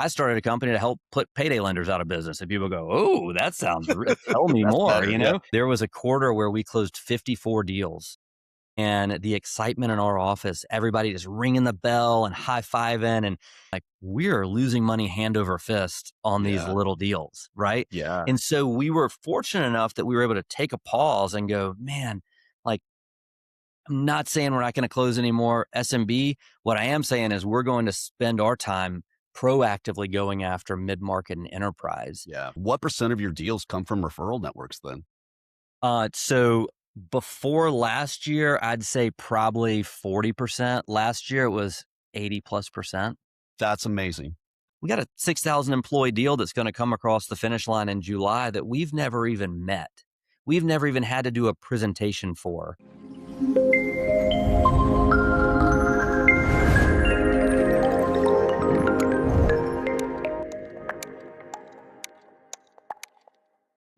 I started a company to help put payday lenders out of business. And people go, oh, that sounds, tell me That's more. better. Yeah. There was a quarter where we closed 54 deals. And the excitement in our office, everybody just ringing the bell and high-fiving, and like, we're losing money hand over fist on these Yeah. little deals, right? Yeah. And so we were fortunate enough that we were able to take a pause and go, man, like, I'm not saying we're not going to close anymore SMB. What I am saying is we're going to spend our time proactively going after mid-market and enterprise. Yeah. What percent of your deals come from referral networks then? So before last year, I'd say probably 40%. Last year it was 80+%. That's amazing. We got a 6,000 employee deal that's going to come across the finish line in July that we've never even met. We've never even had to do a presentation for.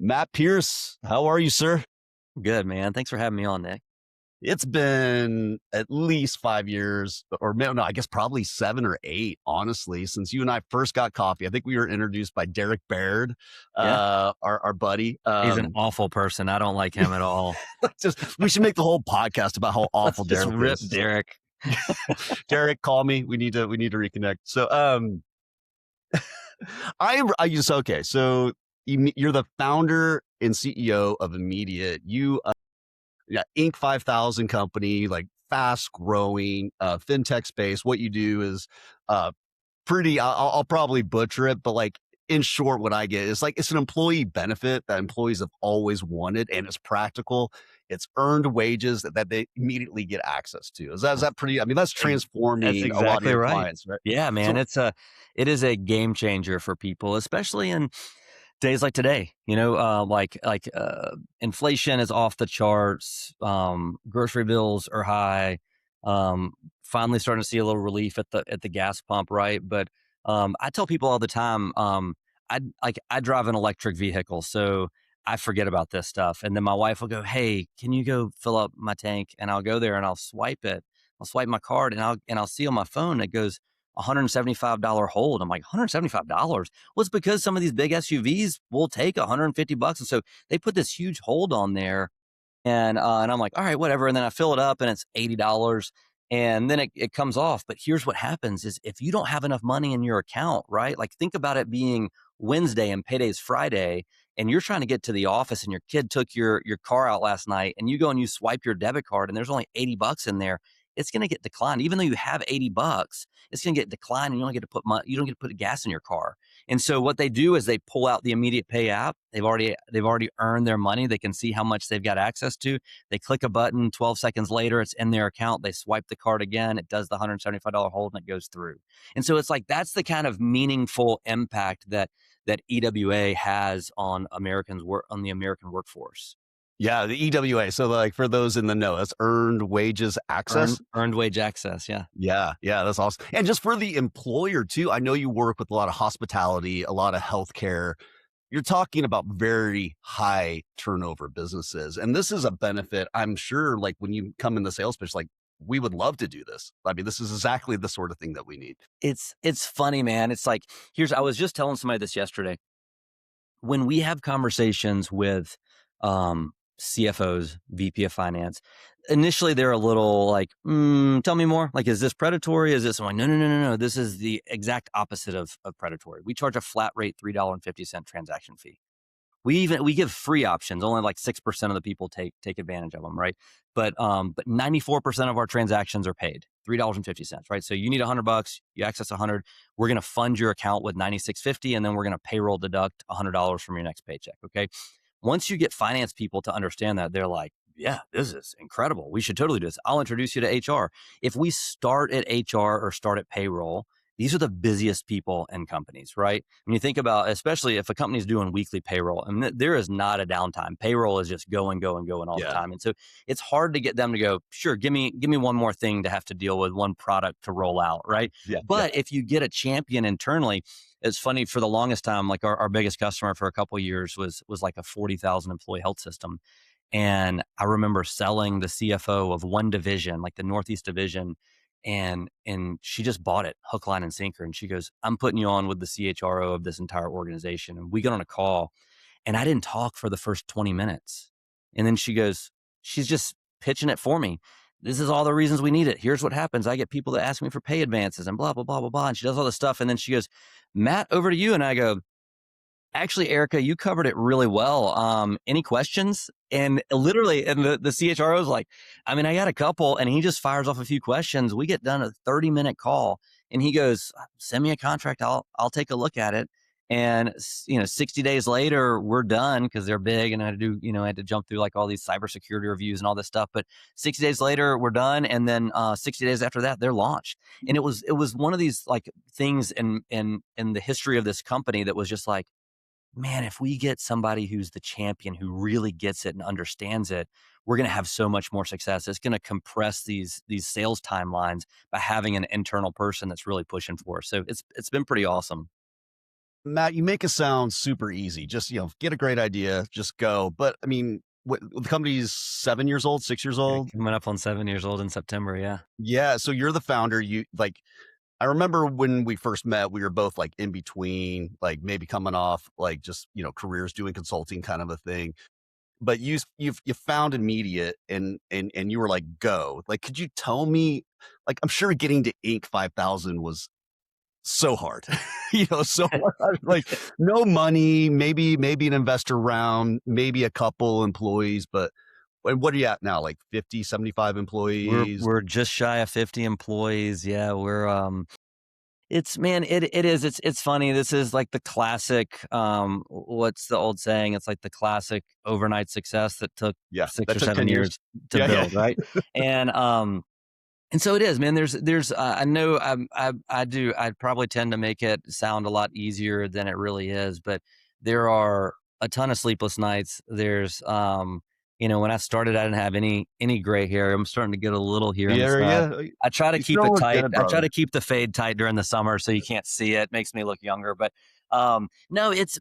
Matt Pierce, how are you, sir? Good, man. Thanks for having me on, Nick. It's been at least 5 years, or no, I guess probably 7 or 8, honestly, since you and I first got coffee. I think we were introduced by Derek Baird, Yeah. our buddy. He's an awful person. I don't like him at all. We should make the whole podcast about how awful Just Derek rip is. Derek. Derek, call me. We need to reconnect. So, okay. So you're the founder and CEO of Immediate. Yeah, Inc. 5000 company, like fast growing fintech space. What you do is pretty, I'll probably butcher it, but like in short, what I get is like, it's an employee benefit that employees have always wanted, and it's practical. It's earned wages that they immediately get access to. Is that pretty, I mean, that's That's transforming a lot of exactly your right. clients, right? Yeah, man. So It is a game changer for people, especially in days like today. Inflation is off the charts. Grocery bills are high. Finally starting to see a little relief at the gas pump, right? But I tell people all the time, I drive an electric vehicle, so I forget about this stuff. And then my wife will go, "Hey, can you go fill up my tank?" And I'll go there and I'll swipe it. I'll swipe my card and I'll see on my phone it goes $175 hold. I'm like, $175? Well, it's because some of these big SUVs will take $150. And so they put this huge hold on there. And I'm like, all right, whatever. And then I fill it up and it's $80. And then it comes off. But here's what happens is if you don't have enough money in your account, right? Like think about it being Wednesday and payday's Friday, and you're trying to get to the office and your kid took your car out last night, and you go and you swipe your debit card and there's only $80 in there. It's going to get declined. Even though you have $80, it's going to get declined, and you don't get to you don't get to put gas in your car. And so what they do is they pull out the immediate pay app. They've already earned their money. They can see how much they've got access to. They click a button, 12 seconds later, it's in their account. They swipe the card again. It does the $175 hold and it goes through. And so it's like, that's the kind of meaningful impact that EWA has on the American workforce. yeah, the EWA. So like for those in the know, that's earned wages access. Earned wage access. Yeah. Yeah, that's awesome. And just for the employer too, I know you work with a lot of hospitality, a lot of healthcare. You're talking about very high turnover businesses. And this is a benefit, I'm sure, like when you come in the sales pitch, like we would love to do this. I mean, this is exactly the sort of thing that we need. It's funny, man. It's like, I was just telling somebody this yesterday. When we have conversations with CFOs, VP of finance, initially they're a little like, tell me more. Like, is this predatory? Is this? I'm like, no. This is the exact opposite of predatory. We charge a flat rate $3.50 transaction fee. We give free options. Only like 6% of the people take advantage of them, right? But 94% of our transactions are paid $3.50, right? So you need $100, you access 100. We're going to fund your account with $96.50, and then we're going to payroll deduct $100 from your next paycheck. Okay. Once you get finance people to understand that, they're like, yeah, this is incredible. We should totally do this. I'll introduce you to HR. If we start at HR or start at payroll, these are the busiest people in companies, right? When you think about, especially if a company's doing weekly payroll, and there is not a downtime. Payroll is just going all the time. And so it's hard to get them to go, sure, give me one more thing to have to deal with, one product to roll out, right? But if you get a champion internally, it's funny, for the longest time, like our biggest customer for a couple of years was like a 40,000 employee health system. And I remember selling the CFO of one division, like the Northeast division, and she just bought it hook, line, and sinker. And she goes, "I'm putting you on with the CHRO of this entire organization." And we got on a call, and I didn't talk for the first 20 minutes. And then she goes, she's just pitching it for me. "This is all the reasons we need it. Here's what happens. I get people that ask me for pay advances and blah, blah, blah, blah, blah." And she does all this stuff. And then she goes, "Matt, over to you." And I go, "Actually, Erica, you covered it really well. Any questions?" And literally, and the CHRO is like, "I mean, I got a couple." And he just fires off a few questions. We get done a 30-minute call, and he goes, "Send me a contract. I'll take a look at it." And 60 days later, we're done because they're big, and I had to jump through like all these cybersecurity reviews and all this stuff. But 60 days later, we're done, and then 60 days after that, they're launched. And it was one of these like things in the history of this company that was just like, man, if we get somebody who's the champion who really gets it and understands it, we're going to have so much more success. It's going to compress these sales timelines by having an internal person that's really pushing for us. So it's been pretty awesome. Matt, you make it sound super easy. Just, get a great idea, just go. But I mean, the company's 7 years old, 6 years Yeah, old. coming up on 7 years old in September. Yeah. Yeah. So you're the founder. I remember when we first met, we were both like in between, like maybe coming off like just, careers doing consulting kind of a thing. But you found immediate and you were like, go. Like, could you tell me, like, I'm sure getting to Inc. 5,000 was so hard, so hard. Like no money, maybe an investor round, maybe a couple employees, but what are you at now? Like 50, 75 we're employees? we're just shy of 50 employees. Yeah, we're it's man, it is. It's funny. This is like the classic, what's the old saying? It's like the classic overnight success that took Yeah, six that or took seven 10 years. years to Yeah, yeah. build, right? And and so it is, man. I know I probably tend to make it sound a lot easier than it really is, but there are a ton of sleepless nights. When I started, I didn't have any gray hair. I'm starting to get a little here on the Yeah, side. yeah. I try to You keep still it look tight. good, I try brother. to keep the fade tight during the summer so you can't see it. Makes me look younger, but no, it's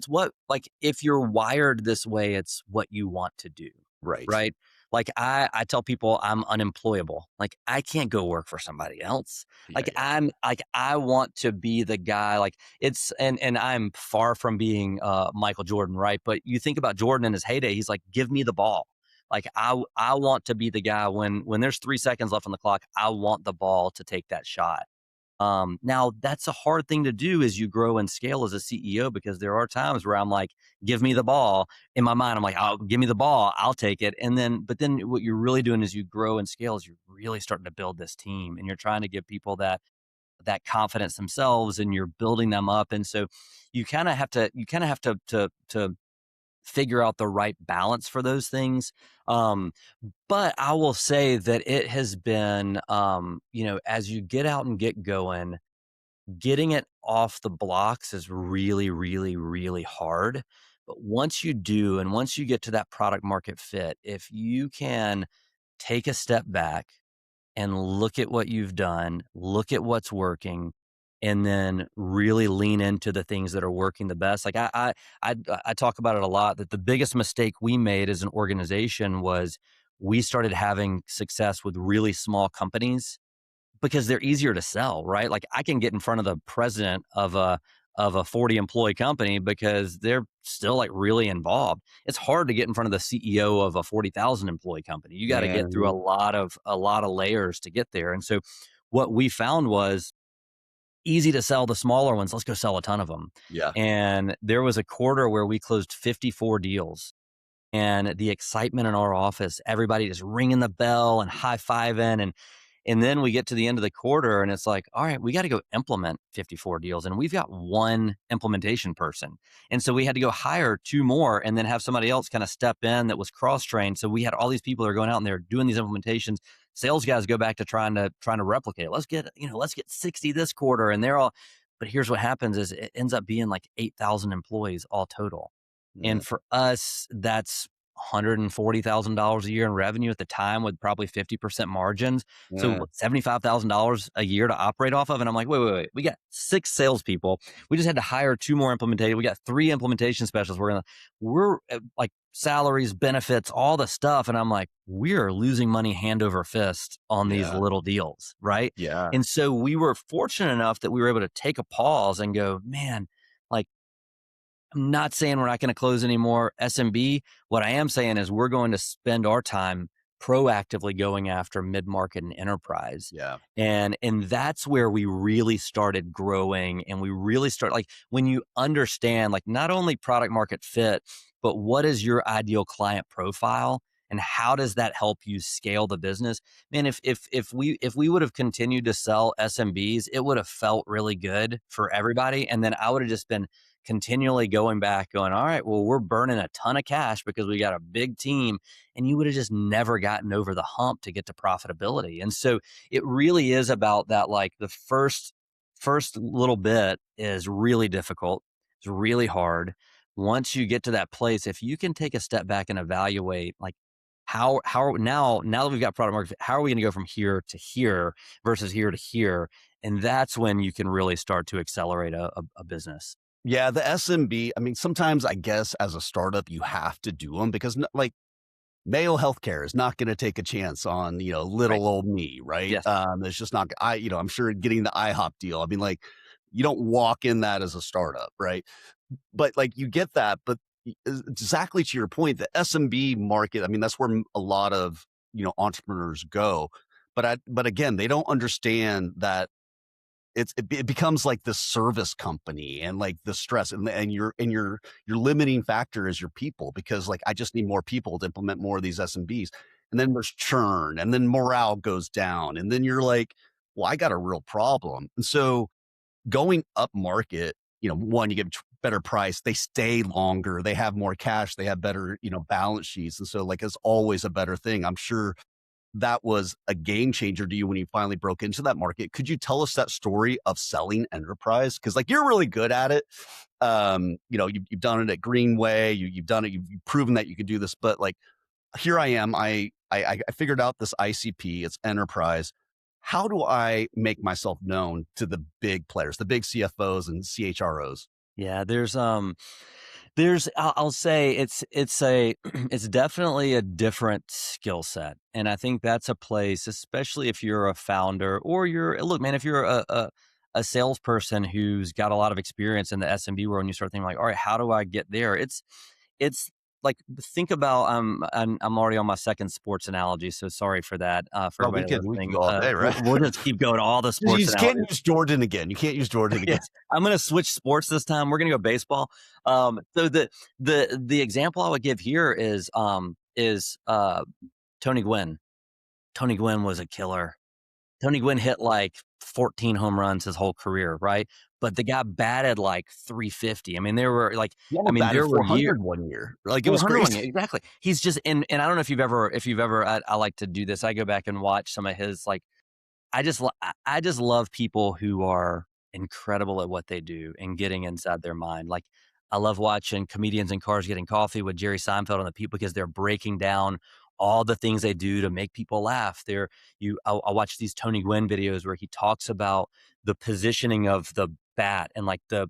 what, like, if you're wired this way, it's what you want to do, Right. right? Like I tell people I'm unemployable. Like I can't go work for somebody else. Yeah, Like yeah. I want to be the guy. Like it's and I'm far from being Michael Jordan, right? But you think about Jordan in his heyday, he's like, give me the ball. Like I want to be the guy when there's 3 seconds left on the clock. I want the ball to take that shot. Now that's a hard thing to do as you grow and scale as a CEO, because there are times where I'm like, give me the ball. In my mind, I'm like, oh, give me the ball, I'll take it. But then what you're really doing as you grow and scale is you're really starting to build this team, and you're trying to give people that confidence themselves, and you're building them up. And so you kind of have to figure out the right balance for those things. Um, but I will say that it has been, as you get out and get going, getting it off the blocks is really, really, really hard. But once you do, and once you get to that product market fit, if you can take a step back and look at what you've done, look at what's working, and then really lean into the things that are working the best. Like I talk about it a lot, that the biggest mistake we made as an organization was we started having success with really small companies because they're easier to sell, right? Like I can get in front of the president of a 40 employee company because they're still like really involved. It's hard to get in front of the CEO of a 40,000 employee company. You got to Yeah, get through a lot of layers to get there. And so what we found was easy to sell the smaller ones. Let's go sell a ton of them. yeah. And there was a quarter where we closed 54 deals, and the excitement in our office, everybody just ringing the bell and high-fiving, and then we get to the end of the quarter and it's like, all right, we got to go implement 54 deals, and we've got one implementation person. And so we had to go hire two more and then have somebody else kind of step in that was cross-trained. So we had all these people that are going out and they're doing these implementations. Sales guys go back to trying to replicate it. Let's get 60 this quarter, and they're all, but here's what happens is it ends up being like 8,000 employees all total. Yeah. And for us, that's $140,000 a year in revenue at the time, with probably 50% margins. So Yeah. $75,000 a year to operate off of. And I'm like, wait. We got 6 salespeople. We just had to hire two more implementation. We got 3 implementation specialists. We're like salaries, benefits, all the stuff. And I'm like, we're losing money hand over fist on these Yeah. little deals. Right. Yeah. And so we were fortunate enough that we were able to take a pause and go, man, like, I'm not saying we're not going to close anymore SMB. What I am saying is we're going to spend our time proactively going after mid-market and enterprise. Yeah. And that's where we really started growing, and we really start, like, when you understand, like, not only product market fit, but what is your ideal client profile and how does that help you scale the business? Man, if we would have continued to sell SMBs, it would have felt really good for everybody, and then I would have just been continually going back going, all right, well, we're burning a ton of cash because we got a big team, and you would have just never gotten over the hump to get to profitability. And so it really is about that, like, the first little bit is really difficult. It's really hard. Once you get to that place, if you can take a step back and evaluate, like, how now that we've got product market fit, how are we going to go from here to here versus here to here? And that's when you can really start to accelerate a business. Yeah, the SMB, I mean, sometimes I guess as a startup, you have to do them because like Mayo Healthcare is not gonna take a chance on, Right. little old me, right? Yes. It's just not I'm sure getting the IHOP deal, I mean, like, you don't walk in that as a startup, right? But, like, you get that, but exactly to your point, the SMB market, I mean, that's where a lot of, entrepreneurs go. But again, they don't understand that it becomes like this service company and like the stress and your limiting factor is your people because like I just need more people to implement more of these SMBs. And then there's churn and then morale goes down. And then you're like, well, I got a real problem. And so going up market, one, you get better price, they stay longer, they have more cash, they have better, balance sheets. And so like it's always a better thing. I'm sure that was a game changer to you when you finally broke into that market. Could you tell us that story of selling enterprise? Because like you're really good at it. You've done it at Greenway. You've done it. You've proven that you could do this. But like here I am. I figured out this ICP. It's enterprise. How do I make myself known to the big players, the big CFOs and CHROs? Yeah, there's I'll say it's it's definitely a different skill set. And I think that's a place, especially if you're a founder or you're look, man, if you're a salesperson who's got a lot of experience in the SMB world and you start thinking like, all right, how do I get there? It's like, think about, I'm already on my second sports analogy, so sorry for that, for Oh, everybody we can listening. go all day, right? We'll just keep going all the You sports just can't analogies. use Jordan again. You can't use Jordan again. Yes, I'm gonna switch sports this time. We're gonna go baseball. So the example I would give here is Tony Gwynn. Tony Gwynn was a killer. Tony Gwynn hit like 14 home runs his whole career, right? But the guy batted like 350. I mean, there were like, He I almost mean, batted there were years. 400 one year. Like it was 400 one, crazy. exactly. He's just, and I don't know if you've ever, I like to do this. I go back and watch some of his, like, I just love people who are incredible at what they do and getting inside their mind. Like, I love watching comedians in cars getting coffee with Jerry Seinfeld and the people because they're breaking down all the things they do to make people laugh. I'll watch these Tony Gwynn videos where he talks about the positioning of the bat and like the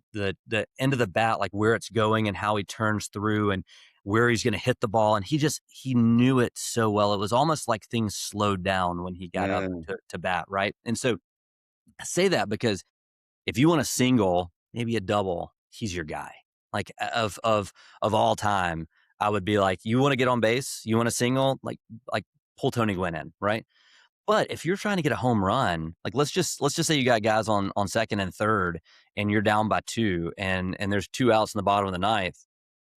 end of the bat, like where it's going and how he turns through and where he's going to hit the ball. And he knew it so well. It was almost like things slowed down when he got up Yeah. to bat. Right. And so I say that because if you want a single, maybe a double, he's your guy. Like, of all time, I would be like, you want to get on base, you want a single, like pull Tony Gwynn in, right? But if you're trying to get a home run, like, let's just say you got guys on second and third, and you're down by two, and there's two outs in the bottom of the ninth.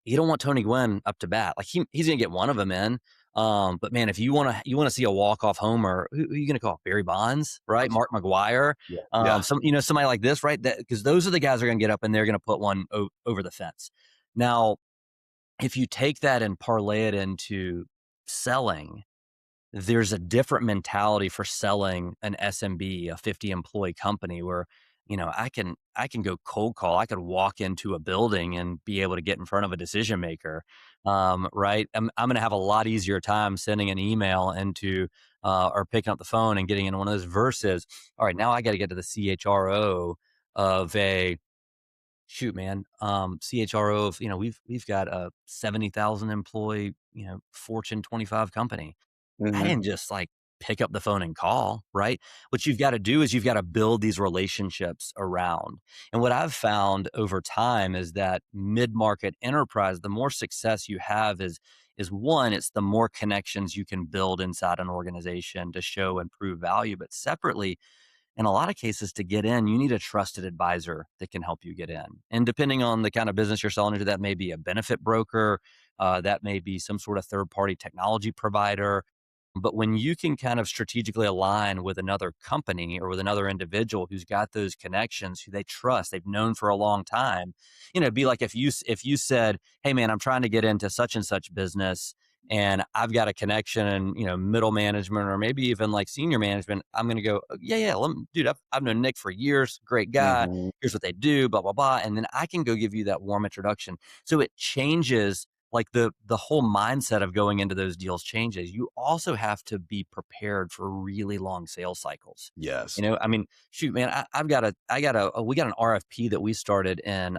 You don't want Tony Gwynn up to bat. Like, he's gonna get one of them in. But man, if you wanna see a walk off homer, who are you gonna call? Barry Bonds, right? Mark McGuire, Yeah. Yeah. somebody like this, right? Because those are the guys that are gonna get up and they're gonna put one over the fence. Now, if you take that and parlay it into selling, there's a different mentality for selling an SMB, a 50 employee company where, I can go cold call. I could walk into a building and be able to get in front of a decision maker. Right. I'm going to have a lot easier time sending an email into, or picking up the phone and getting in one of those versus, all right, now I got to get to the CHRO of a Shoot, man. CHRO of, we've got a 70,000 employee, Fortune 25 company. I Mhm. didn't just like pick up the phone and call, right? What you've got to do is you've got to build these relationships around. And what I've found over time is that mid-market enterprise, the more success you have is one, it's the more connections you can build inside an organization to show and prove value. But separately, in a lot of cases, to get in, you need a trusted advisor that can help you get in. And depending on the kind of business you're selling into, that may be a benefit broker, that may be some sort of third party technology provider. But when you can kind of strategically align with another company or with another individual who's got those connections, who they trust, they've known for a long time, it'd be like if you said, "Hey, man, I'm trying to get into such and such business, and I've got a connection in, middle management or maybe even like senior management." I'm going to go, "Yeah, yeah, dude, I've known Nick for years. Great guy. Mhm. Here's what they do, blah, blah, blah." And then I can go give you that warm introduction. So it changes like the whole mindset of going into those deals changes. You also have to be prepared for really long sales cycles. Yes. I mean, shoot, man, I've got we got an RFP that we started in,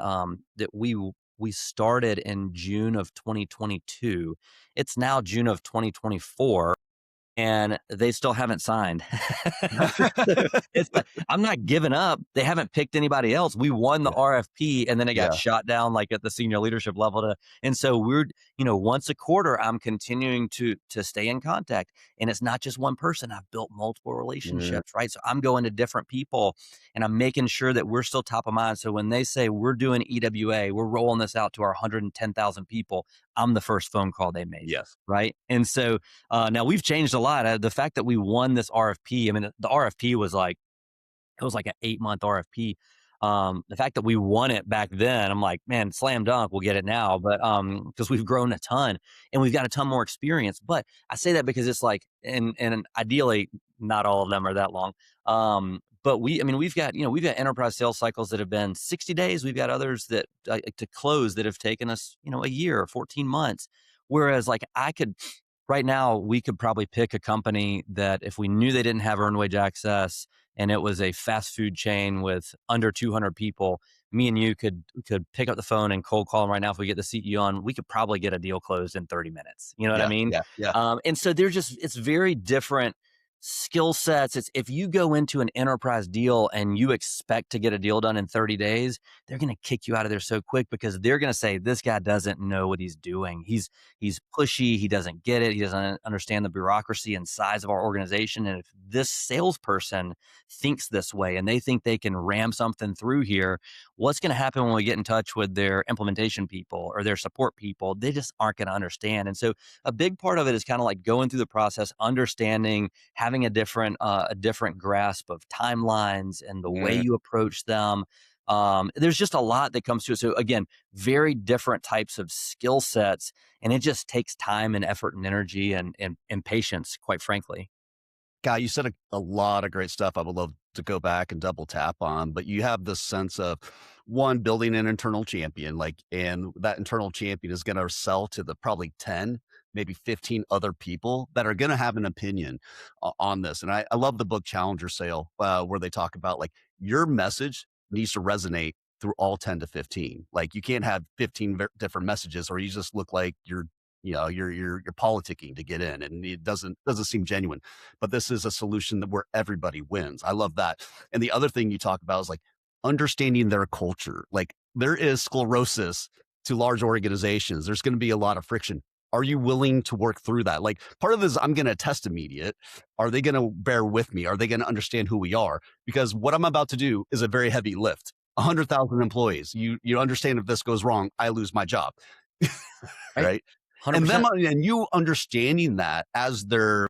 we started in June of 2022. It's now June of 2024 and they still haven't signed. So, it's like, I'm not giving up. They haven't picked anybody else. We won the Yeah. RFP and then it got Yeah. shot down like at the senior leadership level and so once a quarter I'm continuing to stay in contact. And it's not just one person. I've built multiple Mhm. relationships, right? So I'm going to different people and I'm making sure that we're still top of mind. So when they say we're doing EWA, we're rolling this out to our 110,000 people, I'm the first phone call they make. Yes. Right. And so now we've changed a lot. The fact that we won this RFP, I mean, the RFP was like it was like an 8-month RFP. The fact that we won it back then, I'm like, man, slam dunk, we'll get it now. But because we've grown a ton and we've got a ton more experience. But I say that because it's like, and ideally, not all of them are that long. But I mean, we've got enterprise sales cycles that have been 60 days. We've got others that to close that have taken us, a year or 14 months. Whereas, like, right now, we could probably pick a company that if we knew they didn't have earned wage access and it was a fast food chain with under 200 people, me and you could pick up the phone and cold call them right now. If we get the CEO on, we could probably get a deal closed in 30 minutes. You know what I Yeah. mean? Yeah. Yeah. And so it's very different skill sets. It's if you go into an enterprise deal and you expect to get a deal done in 30 days, they're going to kick you out of there so quick because they're going to say, this guy doesn't know what he's doing. He's pushy. He doesn't get it. He doesn't understand the bureaucracy and size of our organization. And if this salesperson thinks this way and they think they can ram something through here, what's going to happen when we get in touch with their implementation people or their support people? They just aren't going to understand. And so a big part of it is kind of like going through the process, understanding, having a different grasp of timelines and the way Mhm. you approach them. There's just a lot that comes to it. So again, very different types of skill sets, and it just takes time and effort and energy and patience, quite frankly. God, you said a lot of great stuff I would love to go back and double tap on, but you have this sense of one, building an internal champion, like, and that internal champion is going to sell to the probably 10, maybe 15 other people that are going to have an opinion on this. And I love the book Challenger Sale, where they talk about like your message needs to resonate through all 10 to 15. Like you can't have 15 different messages or you just look like you're politicking to get in and it doesn't seem genuine, but this is a solution that where everybody wins. I love that. And the other thing you talk about is like understanding their culture. Like there is sclerosis to large organizations. There's going to be a lot of friction. Are you willing to work through that? Like part of this, I'm going to test immediate. Are they going to bear with me? Are they going to understand who we are? Because what I'm about to do is a very heavy lift. 100,000 employees. You understand if this goes wrong, I lose my job. Right. Right. And them 100%. and you understanding that as their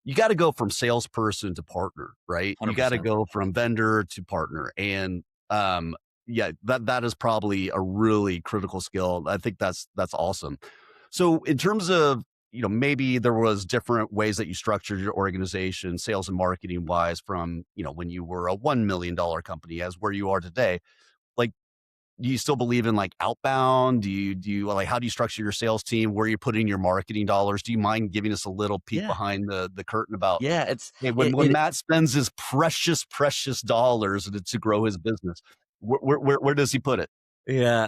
you gotta go from salesperson to partner, right? You gotta 100%. go from vendor to partner, and, yeah, that is probably a really critical skill. I think that's awesome. So, in terms of, maybe there was different ways that you structured your organization, sales and marketing wise from, when you were a $1 million company as where you are today. Like, do you still believe in, like, outbound? Do you like, how do you structure your sales team? Where are you putting your marketing dollars? Do you mind giving us a little peek Yeah. behind the curtain about, Yeah. hey, when It, when it Matt spends his precious, precious dollars to grow his business, where does he put it? Yeah,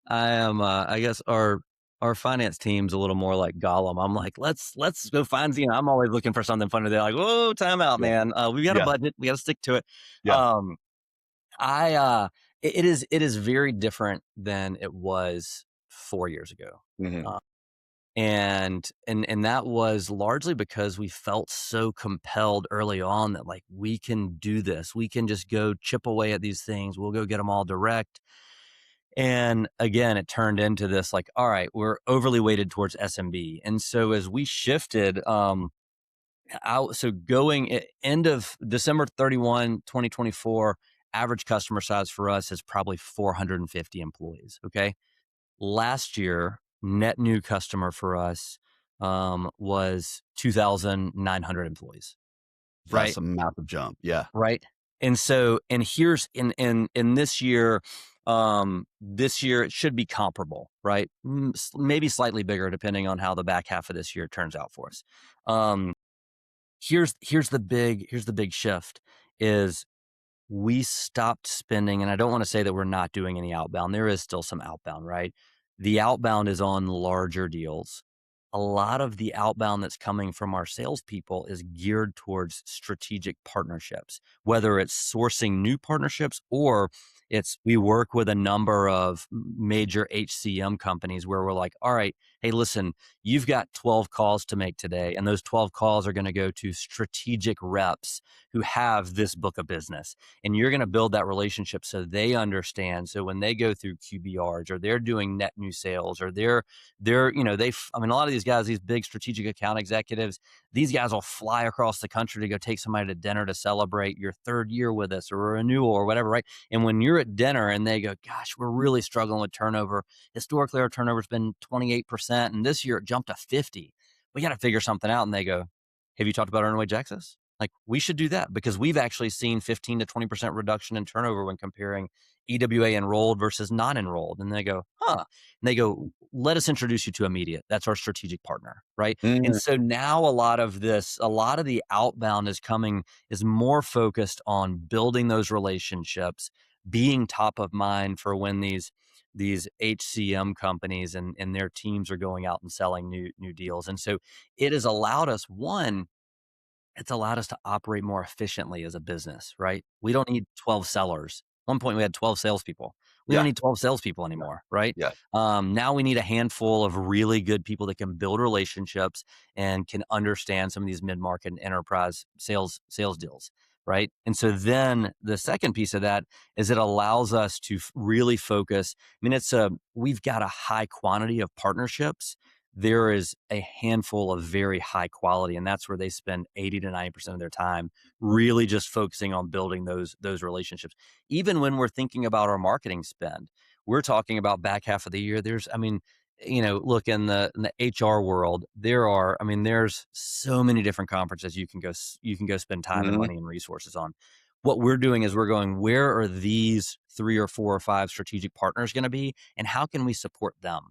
I am, I guess our finance team's a little more like Gollum. I'm like, "Let's go find," I'm always looking for something funny. They're like, "Whoa, time out, Yeah. man. We got a Yeah. budget. We gotta stick to it." Yeah. Um, I, it is very different than it was 4 years ago. Mhm. Uh, and that was largely because we felt so compelled early on that, like, we can do this. We can just go chip away at these things. We'll go get them all direct. And again, it turned into this like, all right, we're overly weighted towards SMB. And so as we shifted, out, so going end of December 31, 2024, average customer size for us is probably 450 employees. Okay. Last year, net new customer for us was 2,900 employees. That's Right. a massive jump. Yeah. Right. And so, and here's in this year it should be comparable, right? Maybe slightly bigger depending on how the back half of this year turns out for us. Um, here's the big shift is we stopped spending, and I don't want to say that we're not doing any outbound. There is still some outbound, right? The outbound is on larger deals. A lot of the outbound that's coming from our salespeople is geared towards strategic partnerships, whether it's sourcing new partnerships or it's we work with a number of major HCM companies where we're like, all right, hey, listen, you've got 12 calls to make today, and those 12 calls are going to go to strategic reps who have this book of business, and you're going to build that relationship so they understand. So when they go through QBRs or they're doing net new sales or they're I mean, a lot of these guys, these big strategic account executives, these guys will fly across the country to go take somebody to dinner to celebrate your third year with us or a renewal or whatever, right? And when you're at dinner and they go, gosh, we're really struggling with turnover. Historically, our turnover's been 28%, and this year it jumped to 50. We got to figure something out. And they go, have you talked about earned wage access? Like, we should do that because we've actually seen 15 to 20% reduction in turnover when comparing EWA enrolled versus non-enrolled. And they go, huh. And they go, let us introduce you to Immediate. That's our strategic partner, right? And Mm, so now a lot of the outbound is more focused on building those relationships, being top of mind for when these HCM companies and their teams are going out and selling new deals. And so it has allowed us, one, it's allowed us to operate more efficiently as a business, right? We don't need 12 sellers. At one point, we had 12 salespeople. We don't yeah. need 12 salespeople anymore, right? Yeah. Now we need a handful of really good people that can build relationships and can understand some of these mid-market and enterprise sales deals, right? And so then the second piece of that is it allows us to really focus. I mean, we've got a high quantity of partnerships. There is a handful of very high quality, and that's where they spend 80 to 90% of their time really just focusing on building those relationships. Even when we're thinking about our marketing spend, we're talking about back half of the year. Look, in the HR world, there's so many different conferences you can go spend time and Mhm. money and resources on. What we're doing is we're going, where are these 3 or 4 or 5 strategic partners going to be, and how can we support them?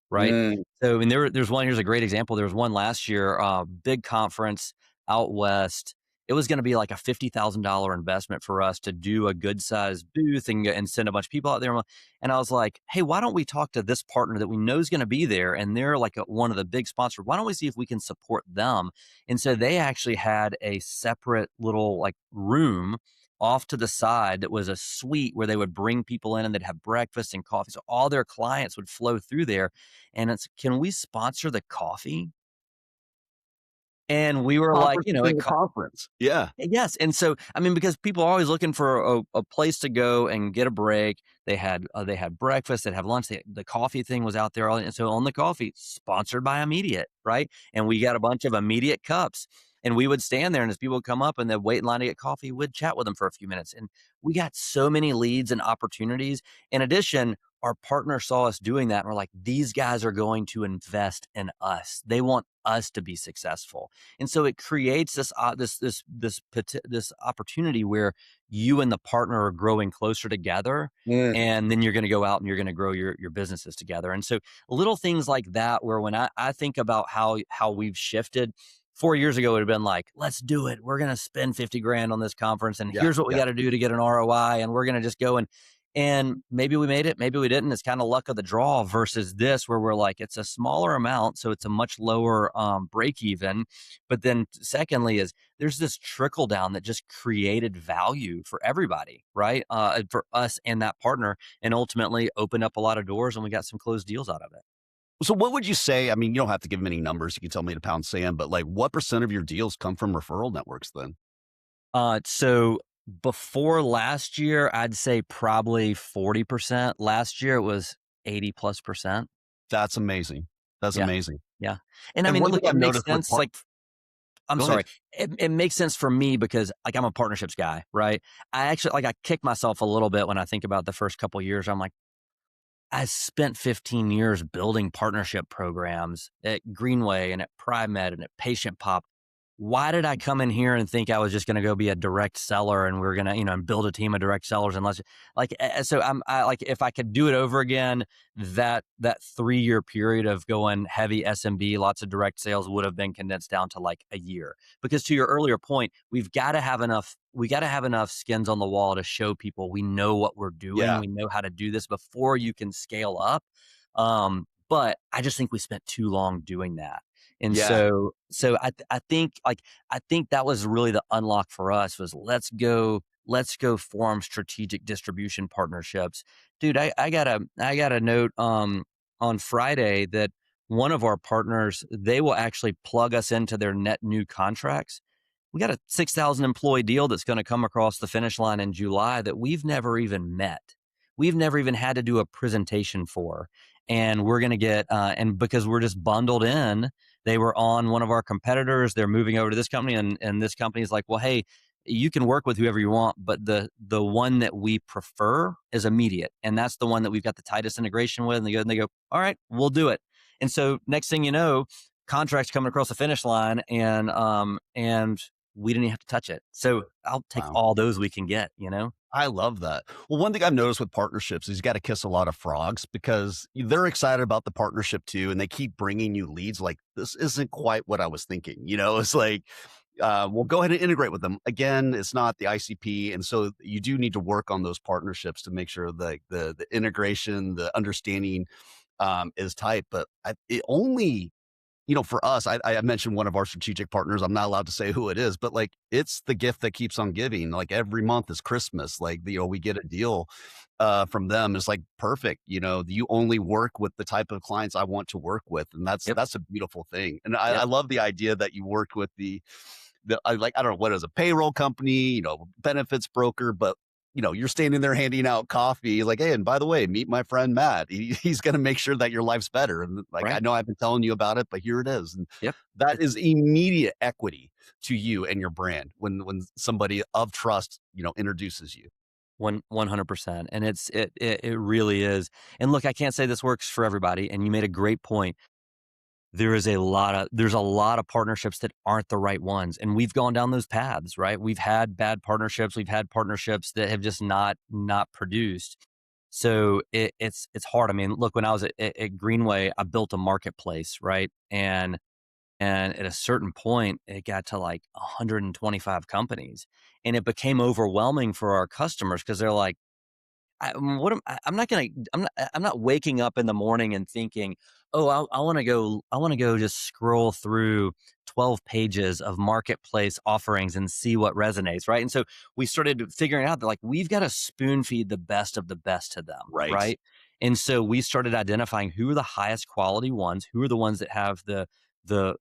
Right. Mm, So, I mean, there's one. Here's a great example. There was one last year, big conference out west. It was going to be like a $50,000 investment for us to do a good sized booth and send a bunch of people out there. And I was like, hey, why don't we talk to this partner that we know is going to be there, and they're like one of the big sponsors. Why don't we see if we can support them? And so they actually had a separate little like room off to the side that was a suite where they would bring people in and they'd have breakfast and coffee. So all their clients would flow through there, and it's, can we sponsor the coffee? And we were like, conference within the conference. Yeah. yes, and so, I mean, because people are always looking for a place to go and get a break. They had breakfast, they'd have lunch, the coffee thing was out there, and so on the coffee, sponsored by Immediate, right? And we got a bunch of Immediate cups, and we would stand there, and as people would come up and they'd wait in line to get coffee, we'd chat with them for a few minutes, and we got so many leads and opportunities. In addition, our partner saw us doing that, and we're like, "These guys are going to invest in us. They want us to be successful." And so it creates this opportunity where you and the partner are growing closer together, Mm, and then you're going to go out and you're going to grow your businesses together. And so little things like that, where when I think about how we've shifted. 4 years ago, it would have been like, let's do it. We're going to spend 50 grand on this conference, and yeah. here's what we Yeah. got to do to get an ROI. And we're going to just go. And maybe we made it, maybe we didn't. It's kind of luck of the draw versus this, where we're like, it's a smaller amount, so it's a much lower break even. But then, secondly, is there's this trickle down that just created value for everybody, right? For us and that partner, and ultimately opened up a lot of doors, and we got some closed deals out of it. So what would you say? I mean, you don't have to give them any numbers. You can tell me to pound sand, but like what percent of your deals come from referral networks then? So before last year, I'd say probably 40%. Last year it was 80 plus percent. That's amazing. That's Yeah. amazing. Yeah. And I And mean, one look, thing it I've makes noticed with sense. Like, I'm go ahead. sorry. It makes sense for me because like I'm a partnerships guy, right? I actually like I kick myself a little bit when I think about the first couple years. I'm like, I spent 15 years building partnership programs at Greenway and at PrimeMed and at Patient Pop. Why did I come in here and think I was just going to go be a direct seller and we're going to, and build a team of direct sellers unless so I like if I could do it over again, that 3-year period of going heavy SMB, lots of direct sales would have been condensed down to like a year. Because to your earlier point, we got to have enough skins on the wall to show people we know what we're doing, Yeah. we know how to do this before you can scale up. But I just think we spent too long doing that. And Yeah. I think that was really the unlock for us was let's go form strategic distribution partnerships. Dude, I got a note on Friday that one of our partners, they will actually plug us into their net new contracts. We got a 6,000 employee deal that's going to come across the finish line in July that we've never even met. We've never even had to do a presentation for. And we're going to get, and because we're just bundled in, they were on one of our competitors. They're moving over to this company, and this company is like, well, hey, you can work with whoever you want, but the one that we prefer is immediate, and that's the one that we've got the tightest integration with. And they go, all right, we'll do it. And so next thing you know, contracts coming across the finish line, and we didn't even have to touch it. So I'll take Wow. all those we can get. I love that. Well, one thing I've noticed with partnerships is you got to kiss a lot of frogs because they're excited about the partnership too, and they keep bringing you leads. Like this isn't quite what I was thinking. It's like, well, go ahead and integrate with them. Again, it's not the ICP, and so you do need to work on those partnerships to make sure the integration, the understanding, is tight. But it only for us, I mentioned one of our strategic partners. I'm not allowed to say who it is, but like it's the gift that keeps on giving. Like every month is Christmas. Like we get a deal from them. It's like perfect. You only work with the type of clients I want to work with, and that's Yep. that's a beautiful thing. And I Yep. love the idea that you worked with I don't know what is a payroll company, benefits broker, but you're standing there handing out coffee, like, hey, and by the way, meet my friend Matt. He's going to make sure that your life's better. And like, I Right. know I've been telling you about it, but here it is. And Yep. that It's is immediate equity to you and your brand when somebody of trust, introduces you. 100%. And it really is. And look, I can't say this works for everybody. And you made a great point. There's a lot of partnerships that aren't the right ones, and we've gone down those paths, right? We've had bad partnerships, we've had partnerships that have just not produced. So it's hard. I mean, look, when I was at Greenway, I built a marketplace, right? And at a certain point, it got to like 125 companies, and it became overwhelming for our customers because they're like, I'm not gonna I'm not waking up in the morning and thinking, "Oh, I wanna go just scroll through 12 pages of marketplace offerings and see what resonates," right? And so we started figuring out that, like, we've gotta spoon feed the best of the best to them, Right. right? And so we started identifying who are the highest quality ones, who are the ones that have the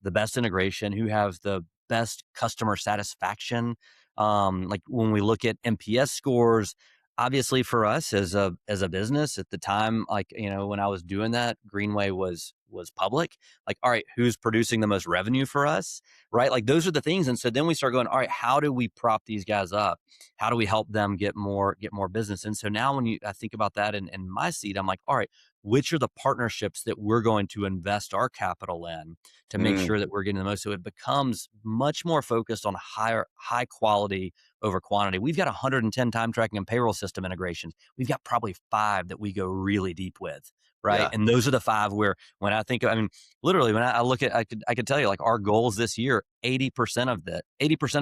best integration, who have the best customer satisfaction. Like, when we look at NPS scores, obviously for us as a business at the time, like, when I was doing that, Greenway was public. Like, all right, who's producing the most revenue for us, right? Like, those are the things. And so then we start going, all right, how do we prop these guys up? How do we help them get more business? And so now when I think about that in my seat, I'm like, all right, which are the partnerships that we're going to invest our capital in to make Mm, sure that we're getting the most? So it becomes much more focused on high quality over quantity. We've got 110 time tracking and payroll system integrations. We've got probably 5 that we go really deep with, right? yeah. And those are the 5 where when I think, I mean, literally, when I look at, I could tell you, like, our goals this year, 80% of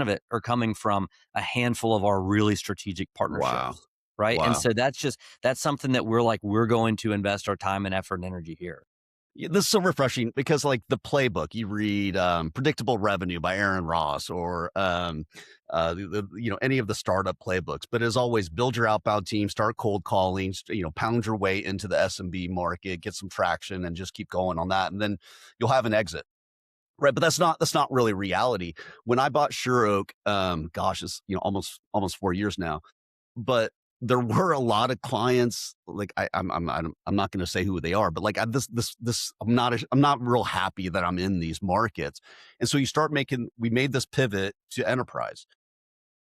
it are coming from a handful of our really strategic Wow. partnerships. right? And Wow. so that's something that we're going to invest our time and effort and energy here. Yeah, this is so refreshing because like the playbook, you read Predictable Revenue by Aaron Ross or any of the startup playbooks, but as always, build your outbound team, start cold calling, pound your way into the SMB market, get some traction and just keep going on that. And then you'll have an exit. Right, but that's not really reality. When I bought Sure Oak, gosh, it's almost 4 years now, but there were a lot of clients, like I'm not gonna say who they are, but like I'm not real happy that I'm in these markets. And so we made this pivot to enterprise.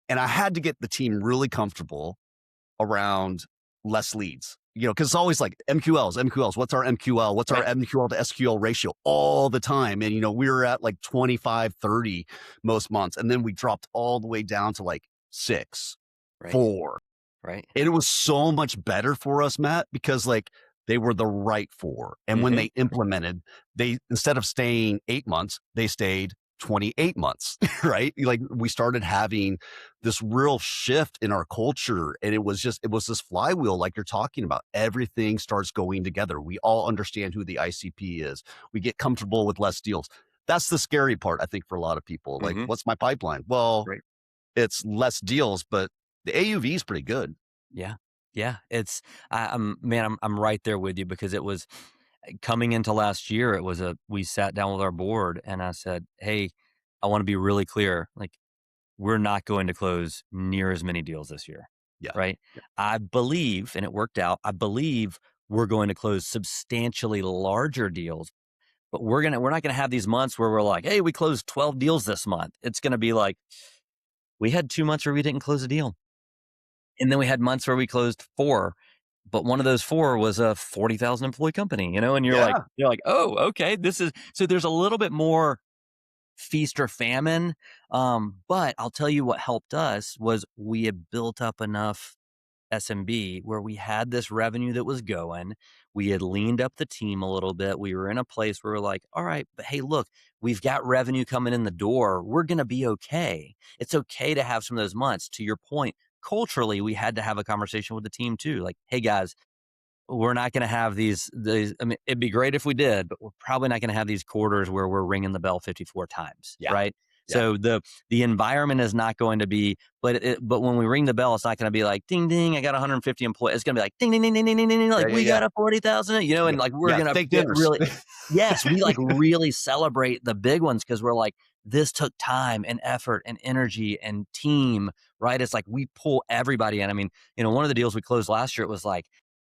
And I had to get the team really comfortable around less leads. Because it's always like MQLs. What's our MQL? What's our Right. MQL to SQL ratio all the time? And, we were at like 25, 30 most months. And then we dropped all the way down to like 6, Right. 4. Right. And it was so much better for us, Matt, because like they were the right 4. And when Hmm. they implemented, they instead of staying 8 months, they stayed 28 months, right? Like we started having this real shift in our culture. And it was this flywheel, like you're talking about. Everything starts going together. We all understand who the ICP is. We get comfortable with less deals. That's the scary part, I think, for a lot of people. Like, Hmm. what's my pipeline? Well, Right. it's less deals, but the AUV is pretty good. Yeah. Yeah. I'm right there with you because it was coming into last year. We sat down with our board and I said, hey, I want to be really clear. Like, we're not going to close near as many deals this year. Yeah. Right. Yeah. I believe, and it worked out, I believe we're going to close substantially larger deals, but we're not gonna have these months where we're like, hey, we closed 12 deals this month. It's gonna be like, we had 2 months where we didn't close a deal. And then we had months where we closed 4, but one of those 4 was a 40,000 employee company, and Yeah. you're like, "Oh, okay, this is." So there's a little bit more feast or famine, but I'll tell you what helped us was we had built up enough SMB where we had this revenue that was going. We had leaned up the team a little bit. We were in a place where we're like, all right, but hey, look, we've got revenue coming in the door. We're going to be okay. It's okay to have some of those months. To your point, culturally, we had to have a conversation with the team too. Like, hey, guys, we're not going to have these. I mean, it'd be great if we did, but we're probably not going to have these quarters where we're ringing the bell 54 times, Yeah. right? Yeah. So the environment is not going to be, but when we ring the bell, it's not going to be like ding ding. I got 150 employees. It's going to be like ding ding ding ding ding ding ding. Yeah. Like Yeah. we Yeah. got a 40,000. Yeah. And like we're Yeah. gonna Steak get dinners. really. Yes, we like really celebrate the big ones because we're like, this took time and effort and energy and team, right? It's like we pull everybody in. I mean, one of the deals we closed last year, it was like,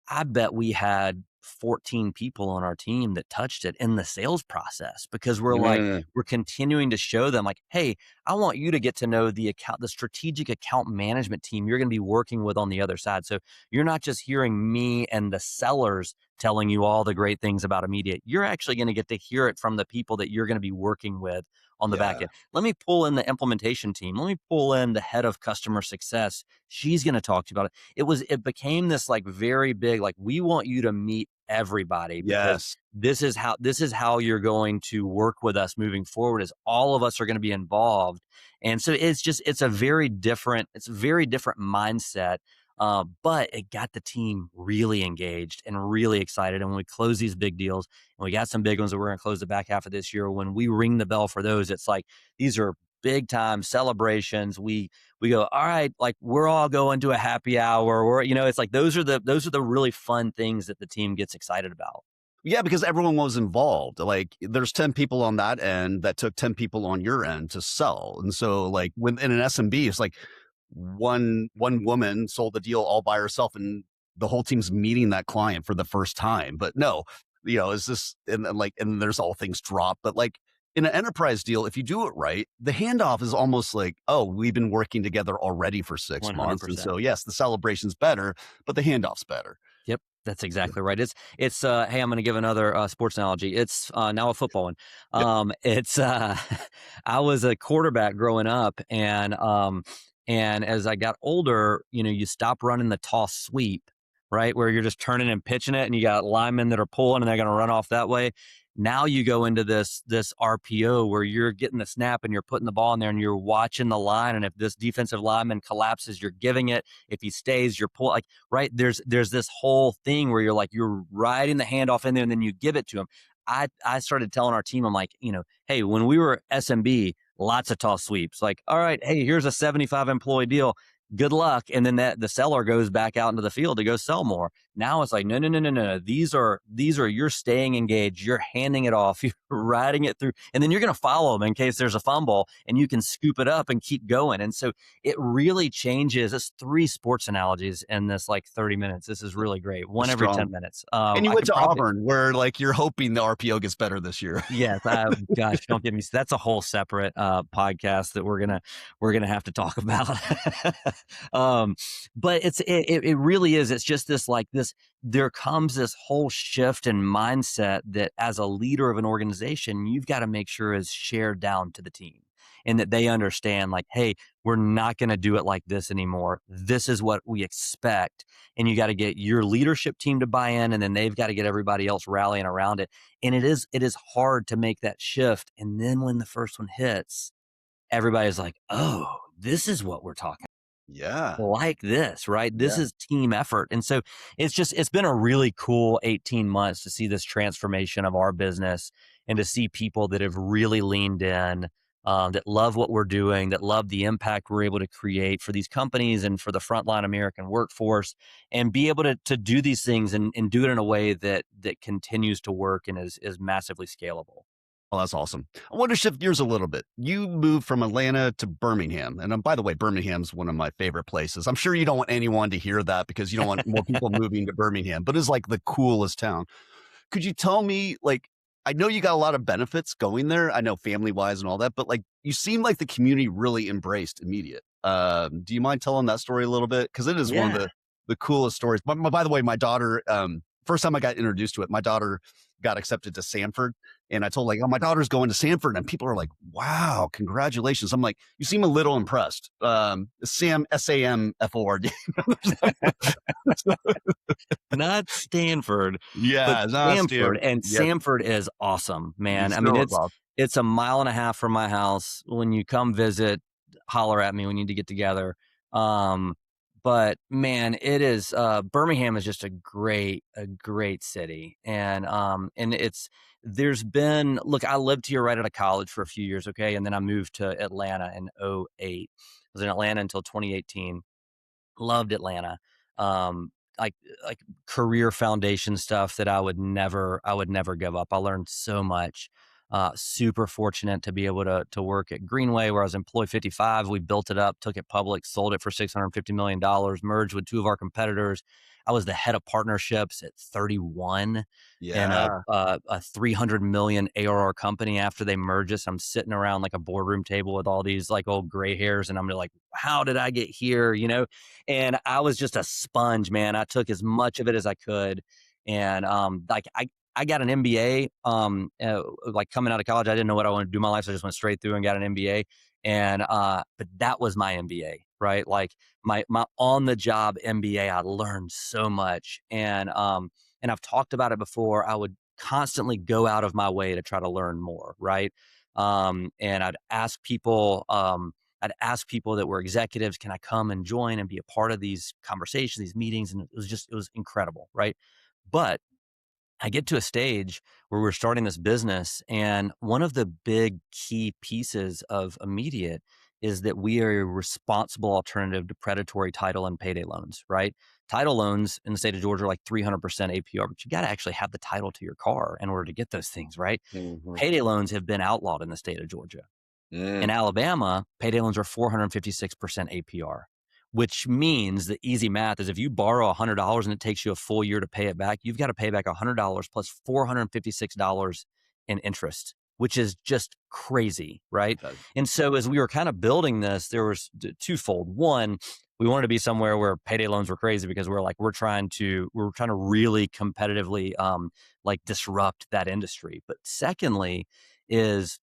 I bet we had 14 people on our team that touched it in the sales process because Mm, we're continuing to show them like, hey, I want you to get to know the strategic account management team you're going to be working with on the other side. So you're not just hearing me and the sellers telling you all the great things about immediate. You're actually going to get to hear it from the people that you're going to be working with on the back yeah. end. Let me pull in the implementation team. Let me pull in the head of customer success. She's going to talk to you about it. It became this like very big, like, we want you to meet everybody because Yes. this is how you're going to work with us moving forward, is all of us are going to be involved. And so it's a very different mindset. But it got the team really engaged and really excited. And when we close these big deals, and we got some big ones that we're going to close the back half of this year, when we ring the bell for those, it's like these are big time celebrations. We go, all right, like we're all going to a happy hour, or it's like those are the really fun things that the team gets excited about. Yeah, because everyone was involved. Like, there's 10 people on that end that took 10 people on your end to sell. And so, like, when in an SMB, it's like one woman sold the deal all by herself, and the whole team's meeting that client for the first time. But no, is this and there's all things drop. But like in an enterprise deal, if you do it right, the handoff is almost like, oh, we've been working together already for 6 months. And 100%. so yes, the celebration's better, but the handoff's better. Yep, that's exactly right. Hey, I'm going to give another sports analogy. It's now a football one. Yep. It's I was a quarterback growing up, and as I got older, you stop running the toss sweep, right, where you're just turning and pitching it, and you got linemen that are pulling, and they're going to run off that way. Now you go into this RPO where you're getting the snap and you're putting the ball in there and you're watching the line. And if this defensive lineman collapses, you're giving it. If he stays, you're pulling. Like, right, there's this whole thing where you're riding the handoff in there and then you give it to him. I started telling our team, I'm like, hey, when we were SMB, lots of toss sweeps. Like, all right, hey, here's a 75 employee deal. Good luck. And then the seller goes back out into the field to go sell more. Now it's like, no, no, no, no, no. These are you're staying engaged. You're handing it off. You're riding it through, and then you're going to follow them in case there's a fumble, and you can scoop it up and keep going. And so it really changes. It's 3 sports analogies in this like 30 minutes. This is really great. One every Strong. 10 minutes. And you I went could to probably Auburn, where like you're hoping the RPO gets better this year. Yes, gosh, don't get me. That's a whole separate podcast that we're gonna have to talk about. um, but it really is. It's just this like this. There comes this whole shift in mindset that as a leader of an organization, you've got to make sure is shared down to the team, and that they understand like, hey, we're not going to do it like this anymore. This is what we expect, and you got to get your leadership team to buy in, and then they've got to get everybody else rallying around it. And it is hard to make that shift. And then when the first one hits, everybody's like, oh, this is what we're talking Yeah. like this, right? This Yeah. is team effort. And so it's been a really cool 18 months to see this transformation of our business and to see people that have really leaned in, that love what we're doing, that love the impact we're able to create for these companies and for the frontline American workforce, and be able to do these things and do it in a way that continues to work and is massively scalable. Oh, that's awesome. I want to shift gears a little bit. You moved from Atlanta to Birmingham. And by the way, Birmingham's one of my favorite places. I'm sure you don't want anyone to hear that because you don't want more people moving to Birmingham, but it's like the coolest town. Could you tell me, like, I know you got a lot of benefits going there. I know family wise and all that, but like, you seem like the community really embraced immediate. Do you mind telling that story a little bit? Because it is one of Yeah. the coolest stories. By the way, my daughter, first time I got introduced to it, my daughter got accepted to Sanford. And I told like, oh, my daughter's going to Sanford. And people are like, wow, congratulations. I'm like, you seem a little impressed. Samford. Not Stanford, but Yeah, not Samford, Stanford. and Yep. Samford is awesome, man. He's I mean, still it's above. it's a mile and a half from my house. When you come visit, holler at me. We need to get together. Um, but man, it is Birmingham is just a great city, and there's been look. I lived here right out of college for a few years, okay, and then I moved to Atlanta in '08. I was in Atlanta until 2018. Loved Atlanta. Um, like like career foundation stuff that I would never give up. I learned so much. Super fortunate to be able to work at Greenway where I was employee 55. We built it up, took it public, sold it for $650 million, merged with 2 of our competitors. I was the head of partnerships at 31 in Yeah. a 300 million ARR company after they merged us. I'm sitting around like a boardroom table with all these like old gray hairs, and I'm like, how did I get here? And I was just a sponge, man. I took as much of it as I could, and like I got an MBA. Like coming out of college, I didn't know what I wanted to do in my life, so I just went straight through and got an MBA. And but that was my MBA, right? Like my on the job MBA. I learned so much, and I've talked about it before. I would constantly go out of my way to try to learn more, right? And I'd ask people that were executives, can I come and join and be a part of these conversations, these meetings? And it was incredible, right? But I get to a stage where we're starting this business, and one of the big key pieces of immediate is that we are a responsible alternative to predatory title and payday loans, right? Title loans in the state of Georgia are like 300% APR, but you got to actually have the title to your car in order to get those things, right? Mhm. Payday loans have been outlawed in the state of Georgia. In Mm. Alabama, payday loans are 456% APR, which means the easy math is if you borrow $100 and it takes you a full year to pay it back, you've got to pay back $100 plus $456 in interest, which is just crazy, right? Okay. And so as we were kind of building this, there was twofold. One, we wanted to be somewhere where payday loans were crazy because we're trying to really competitively like disrupt that industry. But secondly, is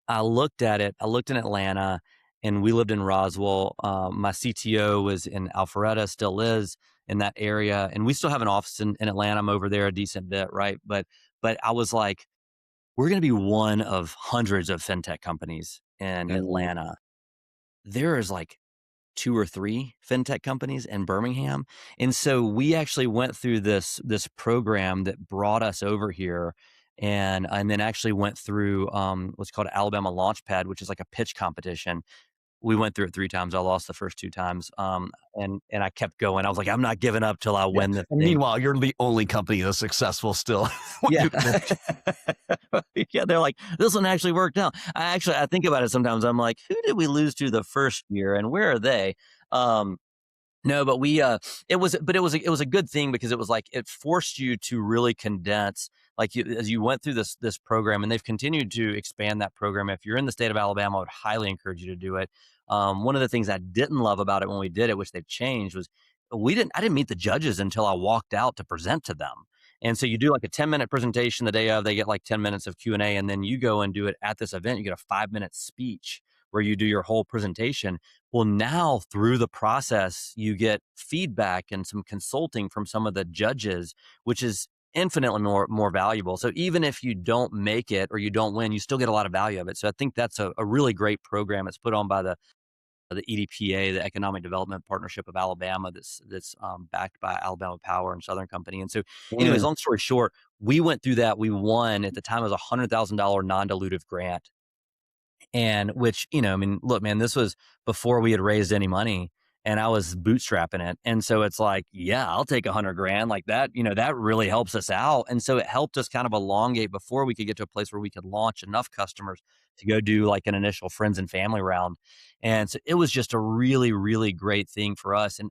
I looked at it. I looked in Atlanta, and we lived in Roswell. My CTO was in Alpharetta, still is in that area, and we still have an office in Atlanta. I'm over there a decent bit, right? But I was like, we're going to be one of hundreds of fintech companies in Mm, Atlanta. There is like 2 or 3 fintech companies in Birmingham, and so we actually went through this program that brought us over here, and then actually went through, what's called Alabama Launchpad, which is like a pitch competition. We went through it 3 times. I lost the first 2 times, and I kept going. I was like, "I'm not giving up till I yeah. win this And thing." meanwhile, you're the only company that's successful still when Yeah. you finish. Yeah, they're like, "This one actually worked out." I think about it sometimes. I'm like, "Who did we lose to the first year, and where are they?" Um, no, but it was a good thing because it was like it forced you to really condense, like, as you went through this program, and they've continued to expand that program. If you're in the state of Alabama, I would highly encourage you to do it. One of the things I didn't love about it when we did it, which they've changed, was I didn't meet the judges until I walked out to present to them. And so you do like a 10-minute presentation the day of, they get like 10 minutes of Q&A, and then you go and do it at this event. You get a 5-minute speech where you do your whole presentation. Well, now through the process, you get feedback and some consulting from some of the judges, which is infinitely more valuable. So even if you don't make it or you don't win, you still get a lot of value of it. So I think that's a really great program. It's put on by the EDPA, the Economic Development Partnership of Alabama, that's backed by Alabama Power and Southern Company. And so, anyways, Mm, long story short, we went through that. We won at the time. It was $100,000 non-dilutive grant, and which, I mean, look, man, this was before we had raised any money, and I was bootstrapping it. And so it's like, yeah, I'll take 100 grand like that. That really helps us out. And so it helped us kind of elongate before we could get to a place where we could launch enough customers to go do like an initial friends and family round. And so it was just a really, really great thing for us. And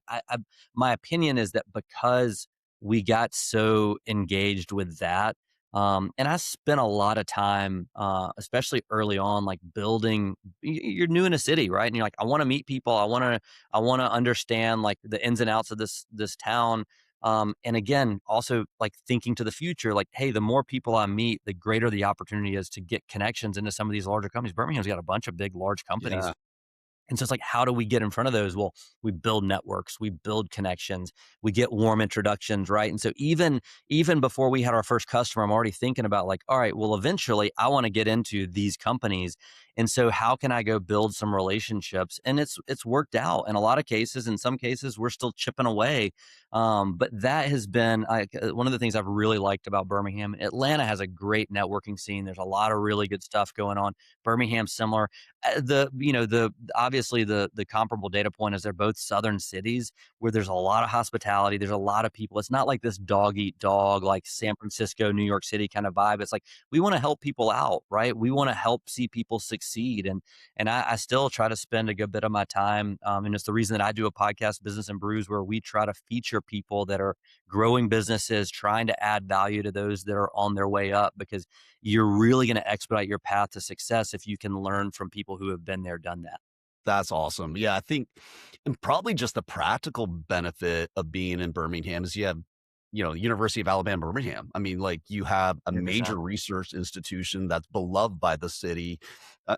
my opinion is that because we got so engaged with that, and I spent a lot of time, especially early on, like building. You're new in a city, right? And you're like, I want to meet people. I want to understand like the ins and outs of this town. And again, also like thinking to the future, like, hey, the more people I meet, the greater the opportunity is to get connections into some of these larger companies. Birmingham's got a bunch of big, large companies, yeah, and so it's like, how do we get in front of those? Well, we build networks, we build connections, we get warm introductions, right? And so even before we had our first customer, I'm already thinking about like, all right, well, eventually I want to get into these companies. And so how can I go build some relationships? And it's worked out in a lot of cases. In some cases, we're still chipping away. But that has been one of the things I've really liked about Birmingham. Atlanta has a great networking scene. There's a lot of really good stuff going on. Birmingham similar. The obviously the comparable data point is they're both southern cities where there's a lot of hospitality. There's a lot of people. It's not like this dog eat dog like San Francisco, New York City kind of vibe. It's like we want to help people out, right? We want to help see people succeed, and I still try to spend a good bit of my time. And it's the reason that I do a podcast, Business and Brews, where we try to feature people that are growing businesses, trying to add value to those that are on their way up, because you're really going to expedite your path to success if you can learn from people who have been there, done that. that's awesome. Yeah, I think and probably just the practical benefit of being in Birmingham is you have, University of Alabama, Birmingham. I mean, like, you have a 100%. major research institution that's beloved by the city,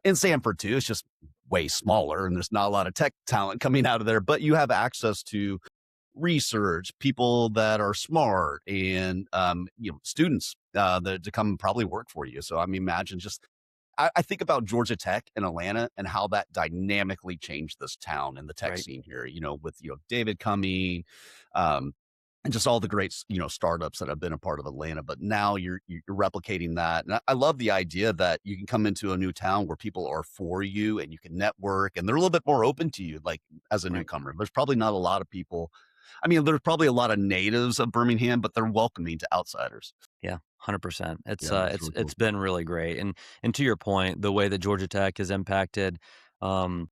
and Sanford too. It's just way smaller, and there's not a lot of tech talent coming out of there, but you have access to research, people that are smart, and students that to come probably work for you. So I mean, imagine just I think about Georgia Tech and Atlanta and how that dynamically changed this town and the tech Right. scene here. With David coming, um, and just all the great startups that have been a part of Atlanta. But now you're replicating that, and I love the idea that you can come into a new town where people are for you and you can network, and they're a little bit more open to you, like as a Right. newcomer. There's probably not a lot of people. I mean, there's probably a lot of natives of Birmingham, but they're welcoming to outsiders. Yeah, 100%. It's Yeah, uh that's it's really cool. it's been really great. And to your point, the way that Georgia Tech um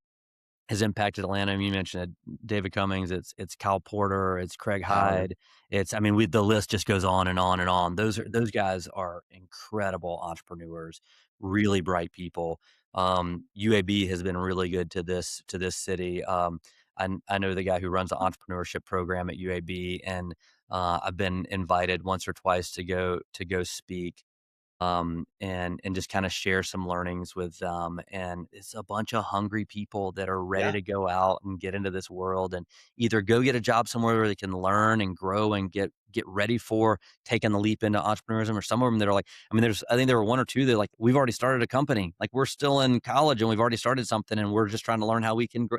has impacted Atlanta. I mean, you mentioned it, David Cummings, it's Kyle Porter, it's Craig Howard. Hyde. It's I mean, we the list just goes on and on and on. Those guys are incredible entrepreneurs, really bright people. UAB has been really good to this city. I know the guy who runs the entrepreneurship program at UAB, and I've been invited once or twice to go speak. and just kind of share some learnings with them. And it's a bunch of hungry people that are ready Yeah, to go out and get into this world and either go get a job somewhere where they can learn and grow and get ready for taking the leap into entrepreneurism, or some of them that are like, I mean, I think there were one or two that like, we've already started a company, like we're still in college and we've already started something and we're just trying to learn how we can grow.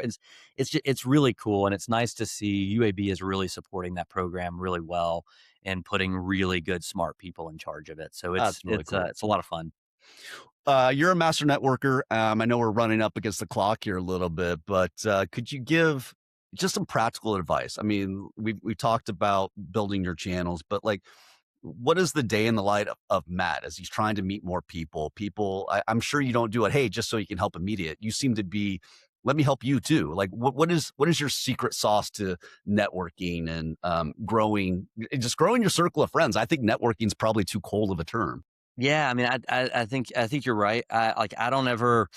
It's really cool, and it's nice to see UAB is really supporting that program really well and putting really good, smart people in charge of it. So that's really cool. it's a lot of fun. You're a master networker. I know we're running up against the clock here a little bit, but could you give just some practical advice? I mean, we talked about building your channels, but like, what is the day in the light of Matt as he's trying to meet more people? I'm sure you don't do it, hey, just so you can help immediate. You seem to be, let me help you too. Like, what is your secret sauce to networking and just growing your circle of friends? I think networking is probably too cold of a term. Yeah, I mean, I think you're right. I don't ever.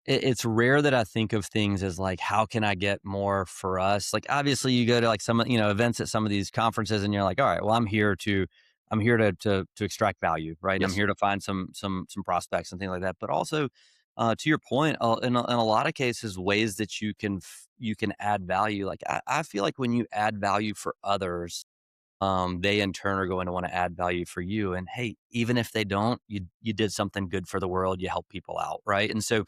It's rare that I think of things as like, how can I get more for us? Like, obviously, you go to like some events at some of these conferences, and you're like, all right, well, I'm here to extract value, right? And I'm Yes. here to find some prospects and things like that. But also, to your point, in a lot of cases, ways that you can add value. Like, I feel like when you add value for others, they in turn are going to want to add value for you. And hey, even if they don't, you did something good for the world. You help people out, right? And so,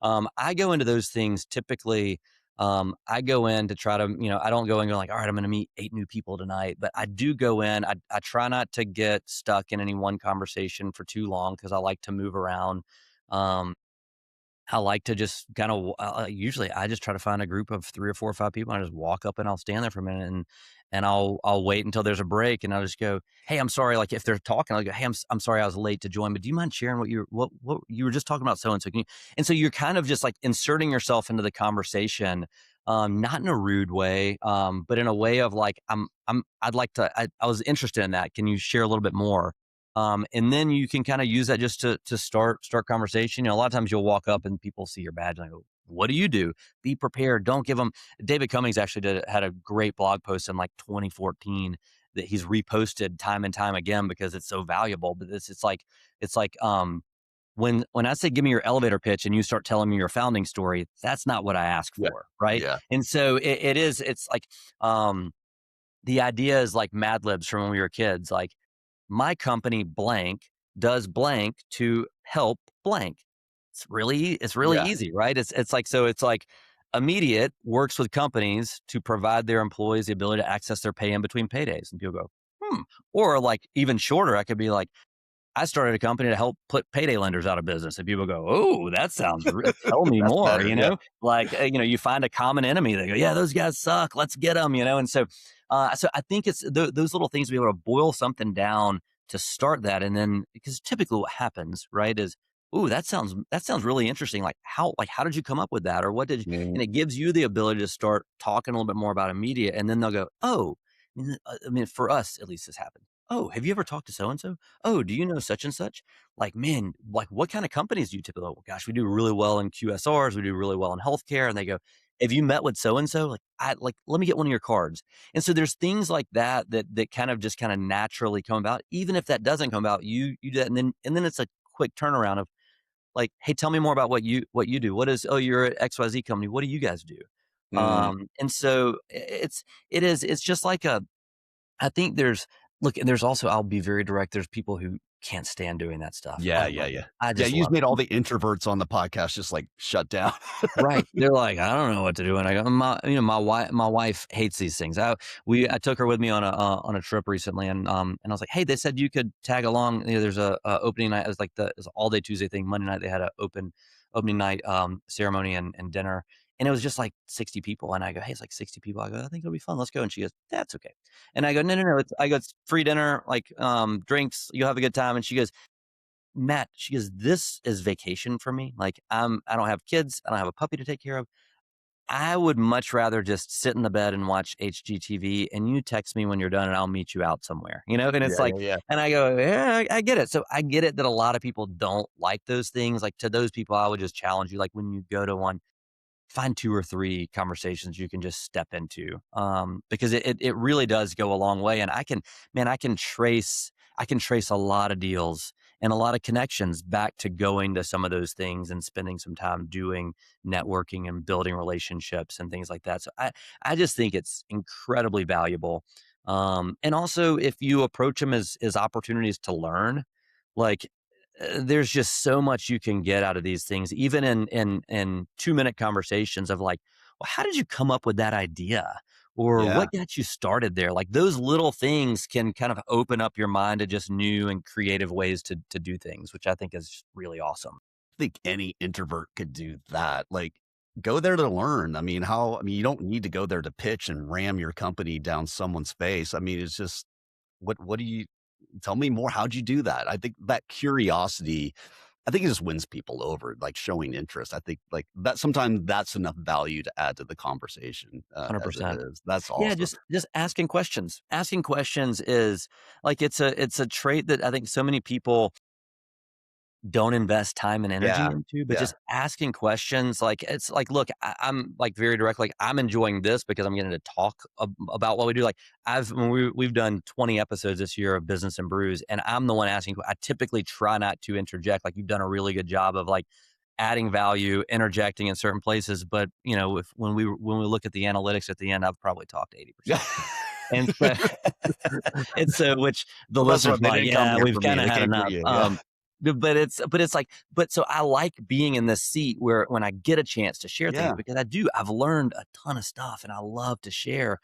I go into those things typically. I go in to try to, I don't go in going like, all right, I'm going to meet 8 new people tonight, but I do go in. I try not to get stuck in any one conversation for too long because I like to move around. Um, I like to just kind of usually I just try to find a group of 3 or 4 or 5 people, and I just walk up and I'll stand there for a minute and I'll wait until there's a break, and I'll just go, "Hey, I'm sorry," like, if they're talking, I'll go, "Hey, I'm sorry I was late to join, but do you mind sharing what you were just talking about so and so, can you," and so you're kind of just, like, inserting yourself into the conversation, not in a rude way, but in a way of, like, I'd like to I was interested in that. Can you share a little bit more? And then you can kind of use that just to start conversation. A lot of times you'll walk up and people see your badge and I go, "What do you do?" Be prepared. Don't give them. David Cummings actually had a great blog post in like 2014 that he's reposted time and time again because it's so valuable. But it's like when I say give me your elevator pitch and you start telling me your founding story, that's not what I ask Yeah. for, right? Yeah. And so it's like the idea is like Mad Libs from when we were kids, like my company blank does blank to help blank. It's really Yeah. easy, right? It's like immediate works with companies to provide their employees the ability to access their pay in between paydays. And people go, hmm. Or like even shorter, I could be like, I started a company to help put payday lenders out of business. And people go, "Oh, that sounds tell me That's more," better. Yeah. Like, you find a common enemy. They go, "Yeah, those guys suck. Let's get them." And so I think it's those little things to be able to boil something down to start that. And then, because typically what happens, right, is, "Ooh, that sounds really interesting. Like how did you come up with that? Or what did you," Mhm. and it gives you the ability to start talking a little bit more about immediate. And then they'll go, "Oh, I mean, for us, at least this happened. Oh, have you ever talked to so and so? Oh, do you know such and such? Like, man, like what kind of companies do you typically? Oh, gosh, we do really well in QSRs. We do really well in healthcare." And they go, "Have you met with so and so? Like, let me get one of your cards." And so there's things like that kind of just kind of naturally come about. Even if that doesn't come about, you do that, and then it's a quick turnaround of like, "Hey, tell me more about what you do. What is? Oh, you're at XYZ company. What do you guys do?" Mm. And so it's just like a I think and there's also, I'll be very direct, there's people who can't stand doing that stuff. Yeah, I yeah, love it. yeah. I Yeah, just you love made all it. the introverts on the podcast just, like, shut down. Right. They're like, "I don't know what to do." And I go, my wife hates these things. I took her with me on a trip recently, and I was like, "Hey, they said you could tag along. There's a opening night." It was like it's all day Tuesday thing. Monday night they had a opening night ceremony and dinner. And it was just like 60 people. And I go, "Hey, it's like 60 people." I go, "I think it'll be fun. Let's go." And she goes, "That's okay." And I go, "No, no, no." It's free dinner, like drinks. You'll have a good time. And she goes, "Matt," she goes, "this is vacation for me. Like, I don't have kids. I don't have a puppy to take care of. I would much rather just sit in the bed and watch HGTV, and you text me when you're done and I'll meet you out somewhere." And Yeah, it's like, yeah, yeah. and I go, "Yeah, I get it." So I get it that a lot of people don't like those things. Like, to those people, I would just challenge you, like, when you go to one, find 2 or 3 conversations you can just step into, because it really does go a long way. And I can trace a lot of deals and a lot of connections back to going to some of those things and spending some time doing networking and building relationships and things like that. So I just think it's incredibly valuable. And also, if you approach them as opportunities to learn, like there's just so much you can get out of these things, even in 2 minute conversations of like, well, how did you come up with that idea? Or Yeah. what got you started there? Like those little things can kind of open up your mind to just new and creative ways to do things, which I think is really awesome. Think any introvert could do that. Like, go there to learn. I mean, you don't need to go there to pitch and ram your company down someone's face. I mean, it's just what do you tell me more? How'd you do that? I think that curiosity, I think it just wins people over, like showing interest. I think like that sometimes that's enough value to add to the conversation as it 100%. is. That's Yeah, awesome. just asking questions. Asking questions is like it's a trait that I think so many people don't invest time and energy Yeah. into, but Yeah. just asking questions, like, it's like, "Look, I'm, like, very direct, like, I'm enjoying this because I'm getting to talk about what we do." Like, we've done 20 episodes this year of Business and Brews, and I'm the one asking I typically try not to interject, like, you've done a really good job of, like, adding value, interjecting in certain places, but, if when we look at the analytics at the end, I've probably talked 80%. Yeah. And so and so which the Well, that's listeners right. They like, didn't come "Yeah, here we've for me. kinda They had came for enough." you. Yeah. But it's like but so I like being in this seat where when I get a chance to share things Yeah. because I've learned a ton of stuff and I love to share,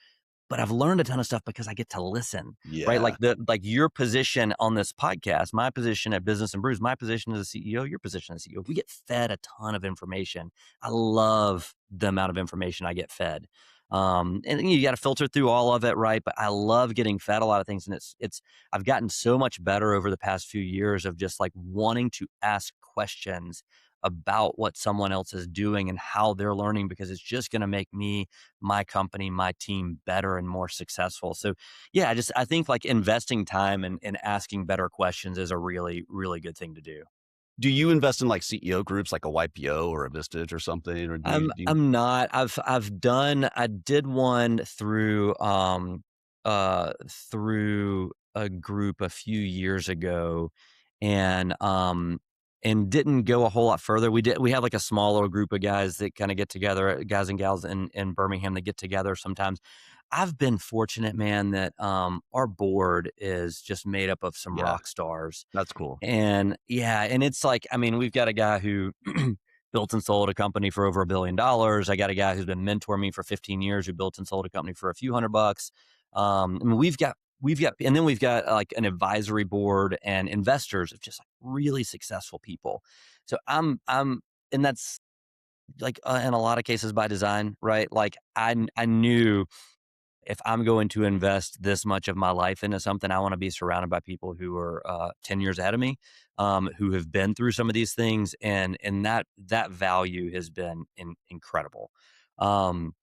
but I've learned a ton of stuff because I get to listen, right? Yeah. Like your position on this podcast, my position at Business and Brews, my position as a CEO, your position as CEO. We get fed a ton of information. I love the amount of information I get fed. And you got to filter through all of it, right? But I love getting fed a lot of things, and it's I've gotten so much better over the past few years of just like wanting to ask questions about what someone else is doing and how they're learning because it's just going to make me, my company, my team better and more successful. So yeah, I think like investing time and asking better questions is a really, really good thing to do. Do you invest in like CEO groups like a YPO or a Vistage or something? Or I'm not. I did one through a group a few years ago and didn't go a whole lot further. We have like a smaller group of guys that kind of get together, guys and gals in Birmingham that get together sometimes. I've been fortunate, man, that our board is just made up of some yeah, rock stars. that's cool. And yeah, and it's like, I mean, we've got a guy who built and sold a company for over $1 billion. I got a guy who's been mentoring me for 15 years who built and sold a company for a few $100. I mean, and then we've got like an advisory board and investors of just like really successful people. So and that's like in a lot of cases by design, right? Like I knew if I'm going to invest this much of my life into something, I want to be surrounded by people who are 10 years ahead of me, who have been through some of these things, and that value has been incredible. Um,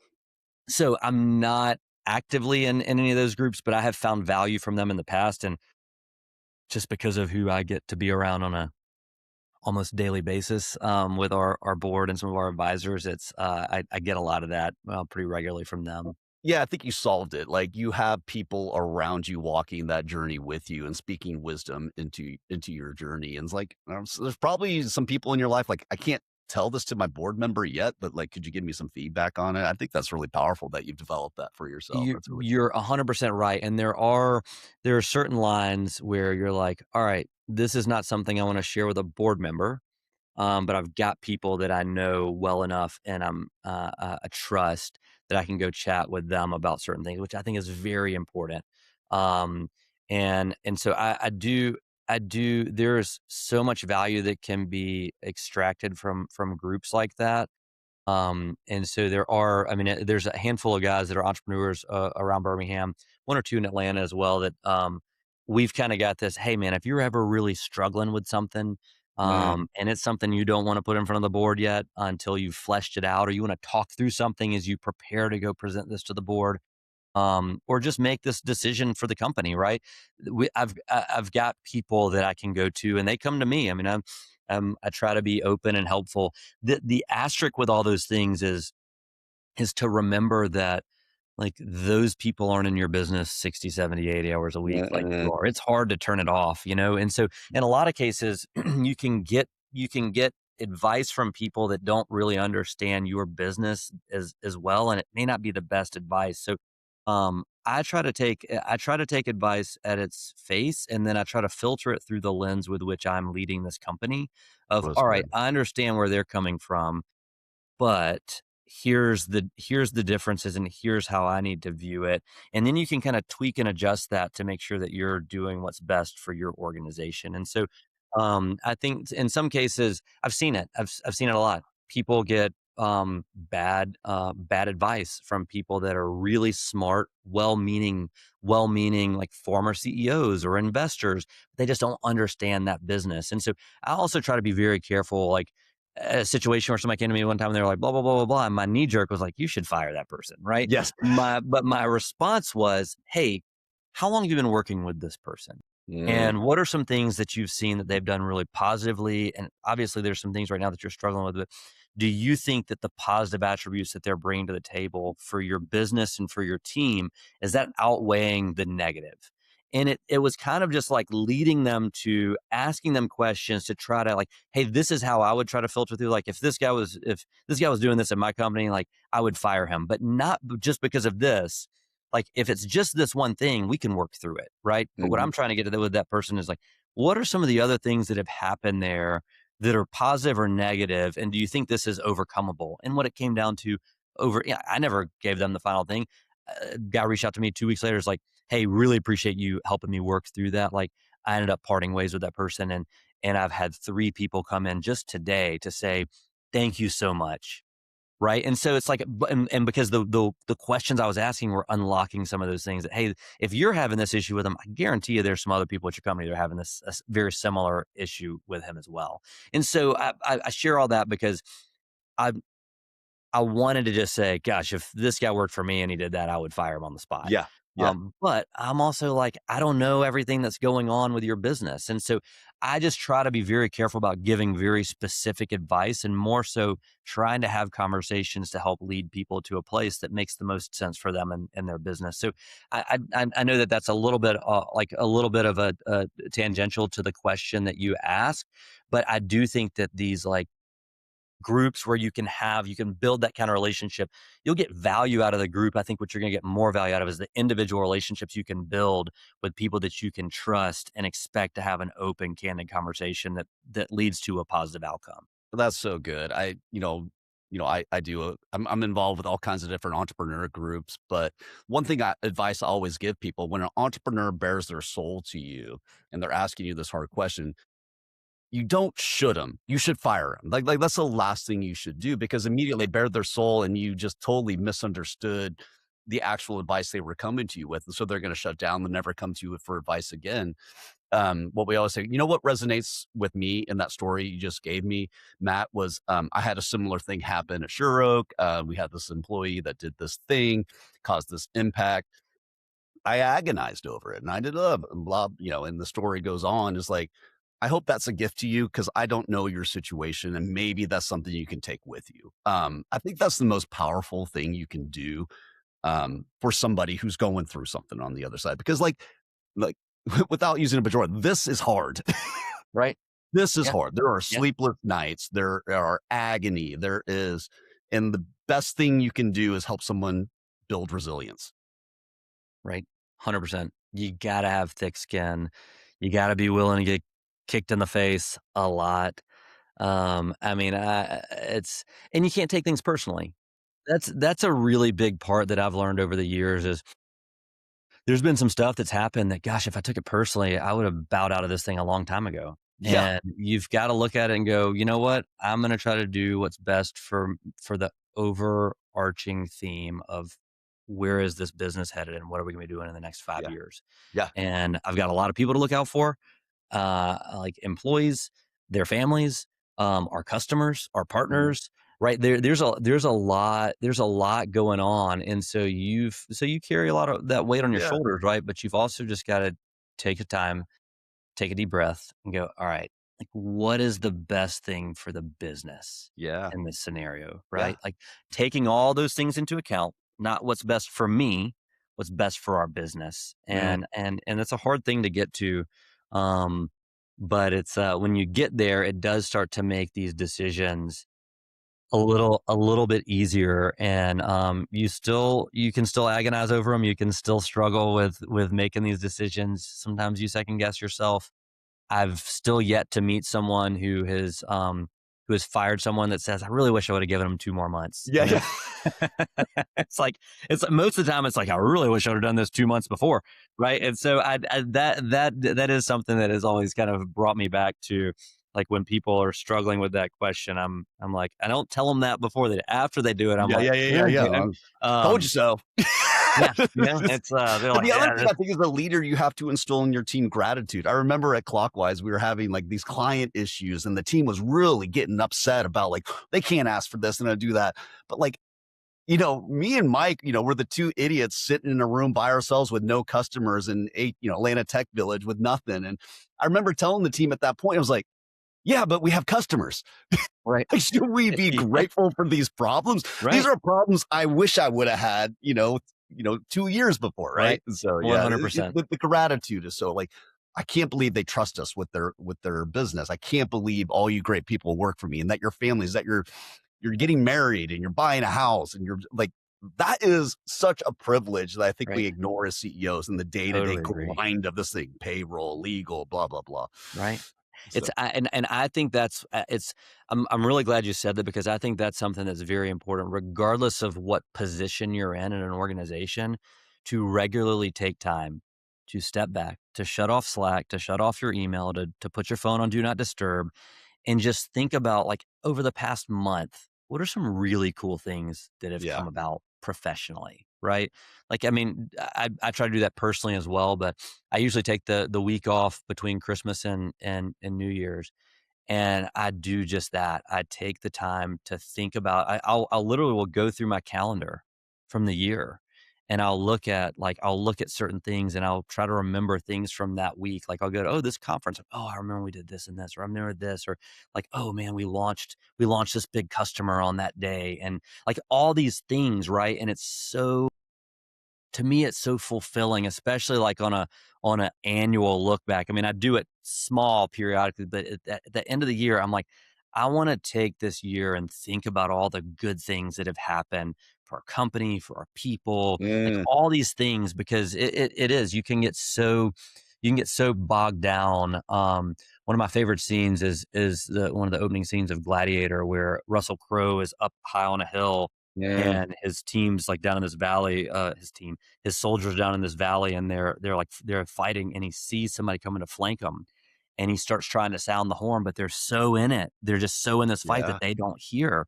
so I'm not actively in any of those groups, but I have found value from them in the past, and just because of who I get to be around on a almost daily basis with our board and some of our advisors, I get a lot of that pretty regularly from them. Yeah, I think you solved it. Like, you have people around you walking that journey with you and speaking wisdom into your journey, and it's like, so there's probably some people in your life, like, I can't tell this to my board member yet, but, like, could you give me some feedback on it? I think that's really powerful that you've developed that for yourself. That's really You're cool. 100% right, and there are certain lines where you're like, "All right, this is not something I wanna share with a board member, but I've got people that I know well enough and I trust that I can go chat with them about certain things," which I think is very important. Um, and so I do there's so much value that can be extracted from groups like that. And so I mean, there's a handful of guys that are entrepreneurs around Birmingham, one or two in Atlanta as well. That we've kind of got this. Hey, man, if you're ever really struggling with something, Yeah. and it's something you don't want to put in front of the board yet until you've fleshed it out, or you want to talk through something as you prepare to go present this to the board, or just make this decision for the company, right? I've got people that I can go to, and they come to me. I mean, I try to be open and helpful. The asterisk with all those things is to remember that like, those people aren't in your business 60, 70, 80 hours a week like you Uh-uh. are. It's hard to turn it off, you know? And so in a lot of cases, you can get advice from people that don't really understand your business as well, and it may not be the best advice. So I try to take advice at its face, and then I try to filter it through the lens with which I'm leading this company of, Was all right, good. I understand where they're coming from, but here's the differences and here's how I need to view it. And then you can kind of tweak and adjust that to make sure that you're doing what's best for your organization. And so I think in some cases I've seen it. I've seen it a lot. People get bad advice from people that are really smart, well-meaning like former CEOs or investors. They just don't understand that business. And so I also try to be very careful, like a situation where somebody came to me one time and they were like, blah, blah, blah, blah, blah. And my knee jerk was like, you should fire that person. Right. Yes. But my response was, hey, how long have you been working with this person? Mm, And what are some things that you've seen that they've done really positively? And obviously, there's some things right now that you're struggling with. But do you think that the positive attributes that they're bringing to the table for your business and for your team is that outweighing the negative? And it was kind of just like leading them to asking them questions to try to like, hey, this is how I would try to filter through. Like if this guy was doing this in my company, like I would fire him, but not just because of this. Like if it's just this one thing, we can work through it, right? But what mhm. I'm trying to get with that person is like, what are some of the other things that have happened there that are positive or negative, and do you think this is overcomable? And what it came down to yeah, I never gave them the final thing. Guy reached out to me 2 weeks later. Is like, hey, really appreciate you helping me work through that. Like, I ended up parting ways with that person, and I've had 3 people come in just today to say, thank you so much. Right. And so it's like, and because the questions I was asking were unlocking some of those things that, hey, if you're having this issue with him, I guarantee you there's some other people at your company that are having this very similar issue with him as well. And so I share all that because I I wanted to just say, gosh, if this guy worked for me and he did that, I would fire him on the spot. Yeah, yeah. But I'm also like, I don't know everything that's going on with your business. And so I just try to be very careful about giving very specific advice and more so trying to have conversations to help lead people to a place that makes the most sense for them and their business. So I know that that's a little bit like a little bit of a tangential to the question that you asked, but I do think that these like groups where you can build that kind of relationship, you'll get value out of the group. I think what you're going to get more value out of is the individual relationships you can build with people that you can trust and expect to have an open, candid conversation that leads to a positive outcome. That's so good. I do, I'm involved with all kinds of different entrepreneur groups, but one thing advice I always give people when an entrepreneur bears their soul to you and they're asking you this hard question, you don't should them. You should fire them. Like that's the last thing you should do because immediately they bared their soul and you just totally misunderstood the actual advice they were coming to you with. And so they're going to shut down and never come to you for advice again. What we always say, you know, what resonates with me in that story you just gave me, Matt, was I had a similar thing happen at Sure Oak. We had this employee that did this thing, caused this impact. I agonized over it and I did and blah, and the story goes on is like, I hope that's a gift to you because I don't know your situation and maybe that's something you can take with you. I think that's the most powerful thing you can do for somebody who's going through something on the other side because like without using a pejorative, this is hard. Right. This is Yeah. hard. There are Yeah. sleepless nights. There are agony. There is, and the best thing you can do is help someone build resilience. Right. 100%. You got to have thick skin. You got to be willing to get kicked in the face a lot. I mean, it's, and you can't take things personally. That's a really big part that I've learned over the years is there's been some stuff that's happened that, gosh, if I took it personally, I would have bowed out of this thing a long time ago. Yeah, And you've got to look at it and go, you know what? I'm going to try to do what's best for the overarching theme of where is this business headed and what are we going to be doing in the next five yeah, years. yeah. And I've got a lot of people to look out for, like employees, their families, our customers, our Mhm. partners, right? There's a lot going on. And so you carry a lot of that weight on your Yeah, shoulders, right? But you've also just got to take a time, take a deep breath and go, all right, like what is the best thing for the business yeah, in this scenario, yeah, right? Like taking all those things into account. not what's best for me, what's best for our business. Yeah. And it's a hard thing to get to. Um, but it's when you get there, it does start to make these decisions a little bit easier, and you can still agonize over them. You can still struggle with making these decisions. Sometimes you second guess yourself. I've still yet to meet someone who has fired someone that says, "I really wish I would have given him 2 more months," Yeah, you know? yeah. It's like most of the time, it's like, "I really wish I would have done this 2 months before," right? And so that is something that has always kind of brought me back to, like, when people are struggling with that question, I'm like, I don't tell them that before after they do it, I'm Yeah, like, yeah, yeah, "Yeah," yeah, yeah. Told you um, so. yeah, It's just it's, they're but like, the other "Yeah, thing I think as a leader, you have to instill in your team gratitude. I remember at Clockwise, we were having like these client issues, and the team was really getting upset about like they can't ask for this and I do that. But like, me and Mike, we're the two idiots sitting in a room by ourselves with no customers in Atlanta Tech Village with nothing. And I remember telling the team at that point, I was like, yeah, but we have customers. right." Like, should we be Yeah, grateful for these problems? These right, are problems I wish I would have had, 2 years before, right? right, And so, yeah, 100%. the gratitude is so like, I can't believe they trust us with their business. I can't believe all you great people work for me and that your families, that you're getting married and you're buying a house and you're like, that is such a privilege that I think we Right, ignore as CEOs in the day-to-day totally agree. grind of this thing, payroll, legal, blah, blah, blah. Right. So, And I think that's it's I'm really glad you said that because I think that's something that's very important regardless of what position you're in an organization to regularly take time to step back, to shut off Slack, to shut off your email, to put your phone on do not disturb and just think about like over the past month, what are some really cool things that have yeah. come about professionally, right? Like, I mean, I try to do that personally as well, but I usually take the week off between Christmas and New Year's, and I do just that. I take the time to think about. I'll literally will go through my calendar from the year, and I'll look at certain things, and I'll try to remember things from that week. Like I'll go to this conference. Oh, I remember we did this and this, or I remember this, or like oh man, we launched this big customer on that day, and like all these things, right? And it's so to me it's so fulfilling, especially like on an annual look back. I mean, I do it small periodically, but at the end of the year I'm like, I want to take this year and think about all the good things that have happened for our company, for our people, like Mm, all these things, because it is you can get so bogged down. One of my favorite scenes is one of the opening scenes of Gladiator where Russell Crowe is up high on a hill yeah. and his team's like down in this valley, his soldiers down in this valley, and they're fighting, and he sees somebody coming to flank him, and he starts trying to sound the horn, but they're so in it, they're just so in this fight that Yeah. they don't hear,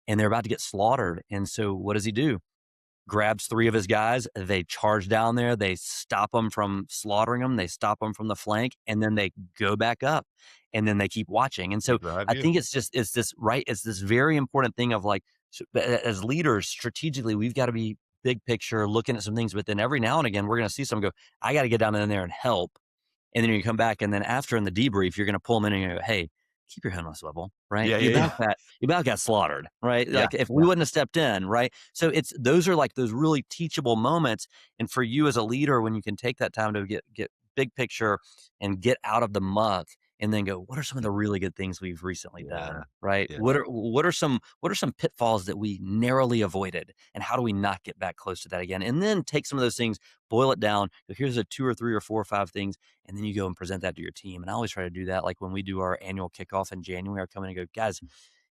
and they're about to get slaughtered. And so, what does he do? Grabs 3 of his guys, they charge down there, they stop them from slaughtering them, they stop them from the flank, and then they go back up, and then they keep watching. And so, Keep right I view. think it's this very important thing of, like, as leaders, strategically, we've gotta be big picture, looking at some things, but then every now and again, we're gonna see someone go, "I gotta get down in there and help." And then you come back, and then after in the debrief, you're gonna pull them in and you go, "Hey, keep your head on a swivel, right? Yeah, yeah, yeah. You about got slaughtered, right? Yeah, Like if we yeah. wouldn't have stepped in, right?" So it's those are like those really teachable moments. And for you as a leader, when you can take that time to get big picture and get out of the muck and then go, what are some of the really good things we've recently Yeah, done, right? yeah. What are some pitfalls that we narrowly avoided, and how do we not get back close to that again? And then take some of those things, boil it down. Here's a 2 or 3 or 4 or 5 things, and then you go and present that to your team. And I always try to do that. Like when we do our annual kickoff in January, I come in and go, guys,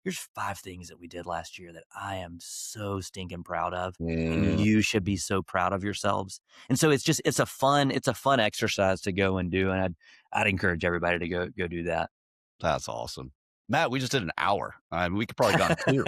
here's 5 things that we did last year that I am so stinking proud of. And Mm, you should be so proud of yourselves. And so it's a fun exercise to go and do. And I'd encourage everybody to go do that. that's awesome. Matt, we just did an hour. We could probably gone 2.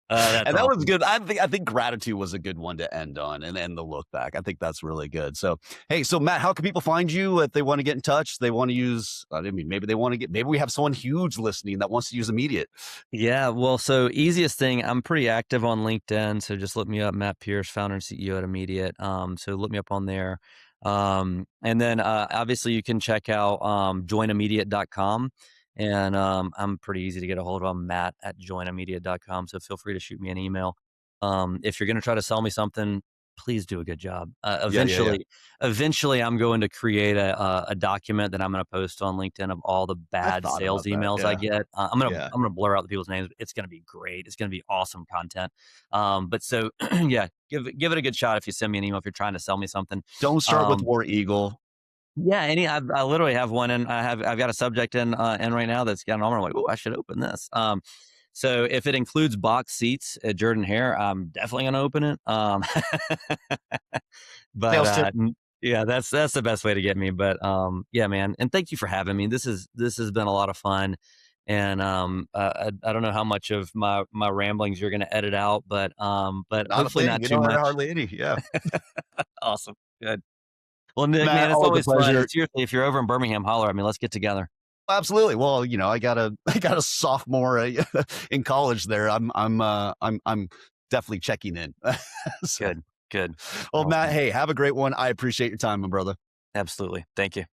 That's And that was awesome. good. I think gratitude was a good one to end on and the look back. I think that's really good. So, hey, so Matt, how can people find you if they want to get in touch? They want to use, I mean, maybe they want to get, maybe we have someone huge listening that wants to use immediate. Yeah, well, so easiest thing, I'm pretty active on LinkedIn, so just look me up, Matt Pierce, founder and CEO at Immediate. So look me up on there. And then obviously you can check out joinimmediate.com. And I'm pretty easy to get a hold of. I'm Matt at joinimmediate.com. So feel free to shoot me an email. If you're going to try to sell me something, please do a good job. Yeah, yeah, yeah. Eventually, I'm going to create a document that I'm going to post on LinkedIn of all the I bad thought sales about that. emails I Yeah, get. yeah. I'm gonna blur out the people's names. It's going to be great. It's going to be awesome content. But so yeah, give it a good shot if you send me an email if you're trying to sell me something. Don't start with Um, War Eagle. yeah, I literally have one, and I've got a subject in right now that's got an armor. I'm like, oh, I should open this. So if it includes box seats at Jordan Hair, I'm definitely gonna open it. But Sales tip. yeah, that's the best way to get me. But yeah, man, and thank you for having me. This has been a lot of fun, and I don't know how much of my ramblings you're gonna edit out, but Not a hopefully thing. not too much. Hardly any. Yeah. Awesome, good. Well, Nick, Matt, man, it's always a always fun. pleasure. And seriously, if you're over in Birmingham, holler at me. Let's get together. Absolutely. Well, I got a I got a sophomore in college there. I'm definitely checking in. So, Good, good, well, Matt, awesome. hey, have a great one. I appreciate your time, my brother. Absolutely. Thank you.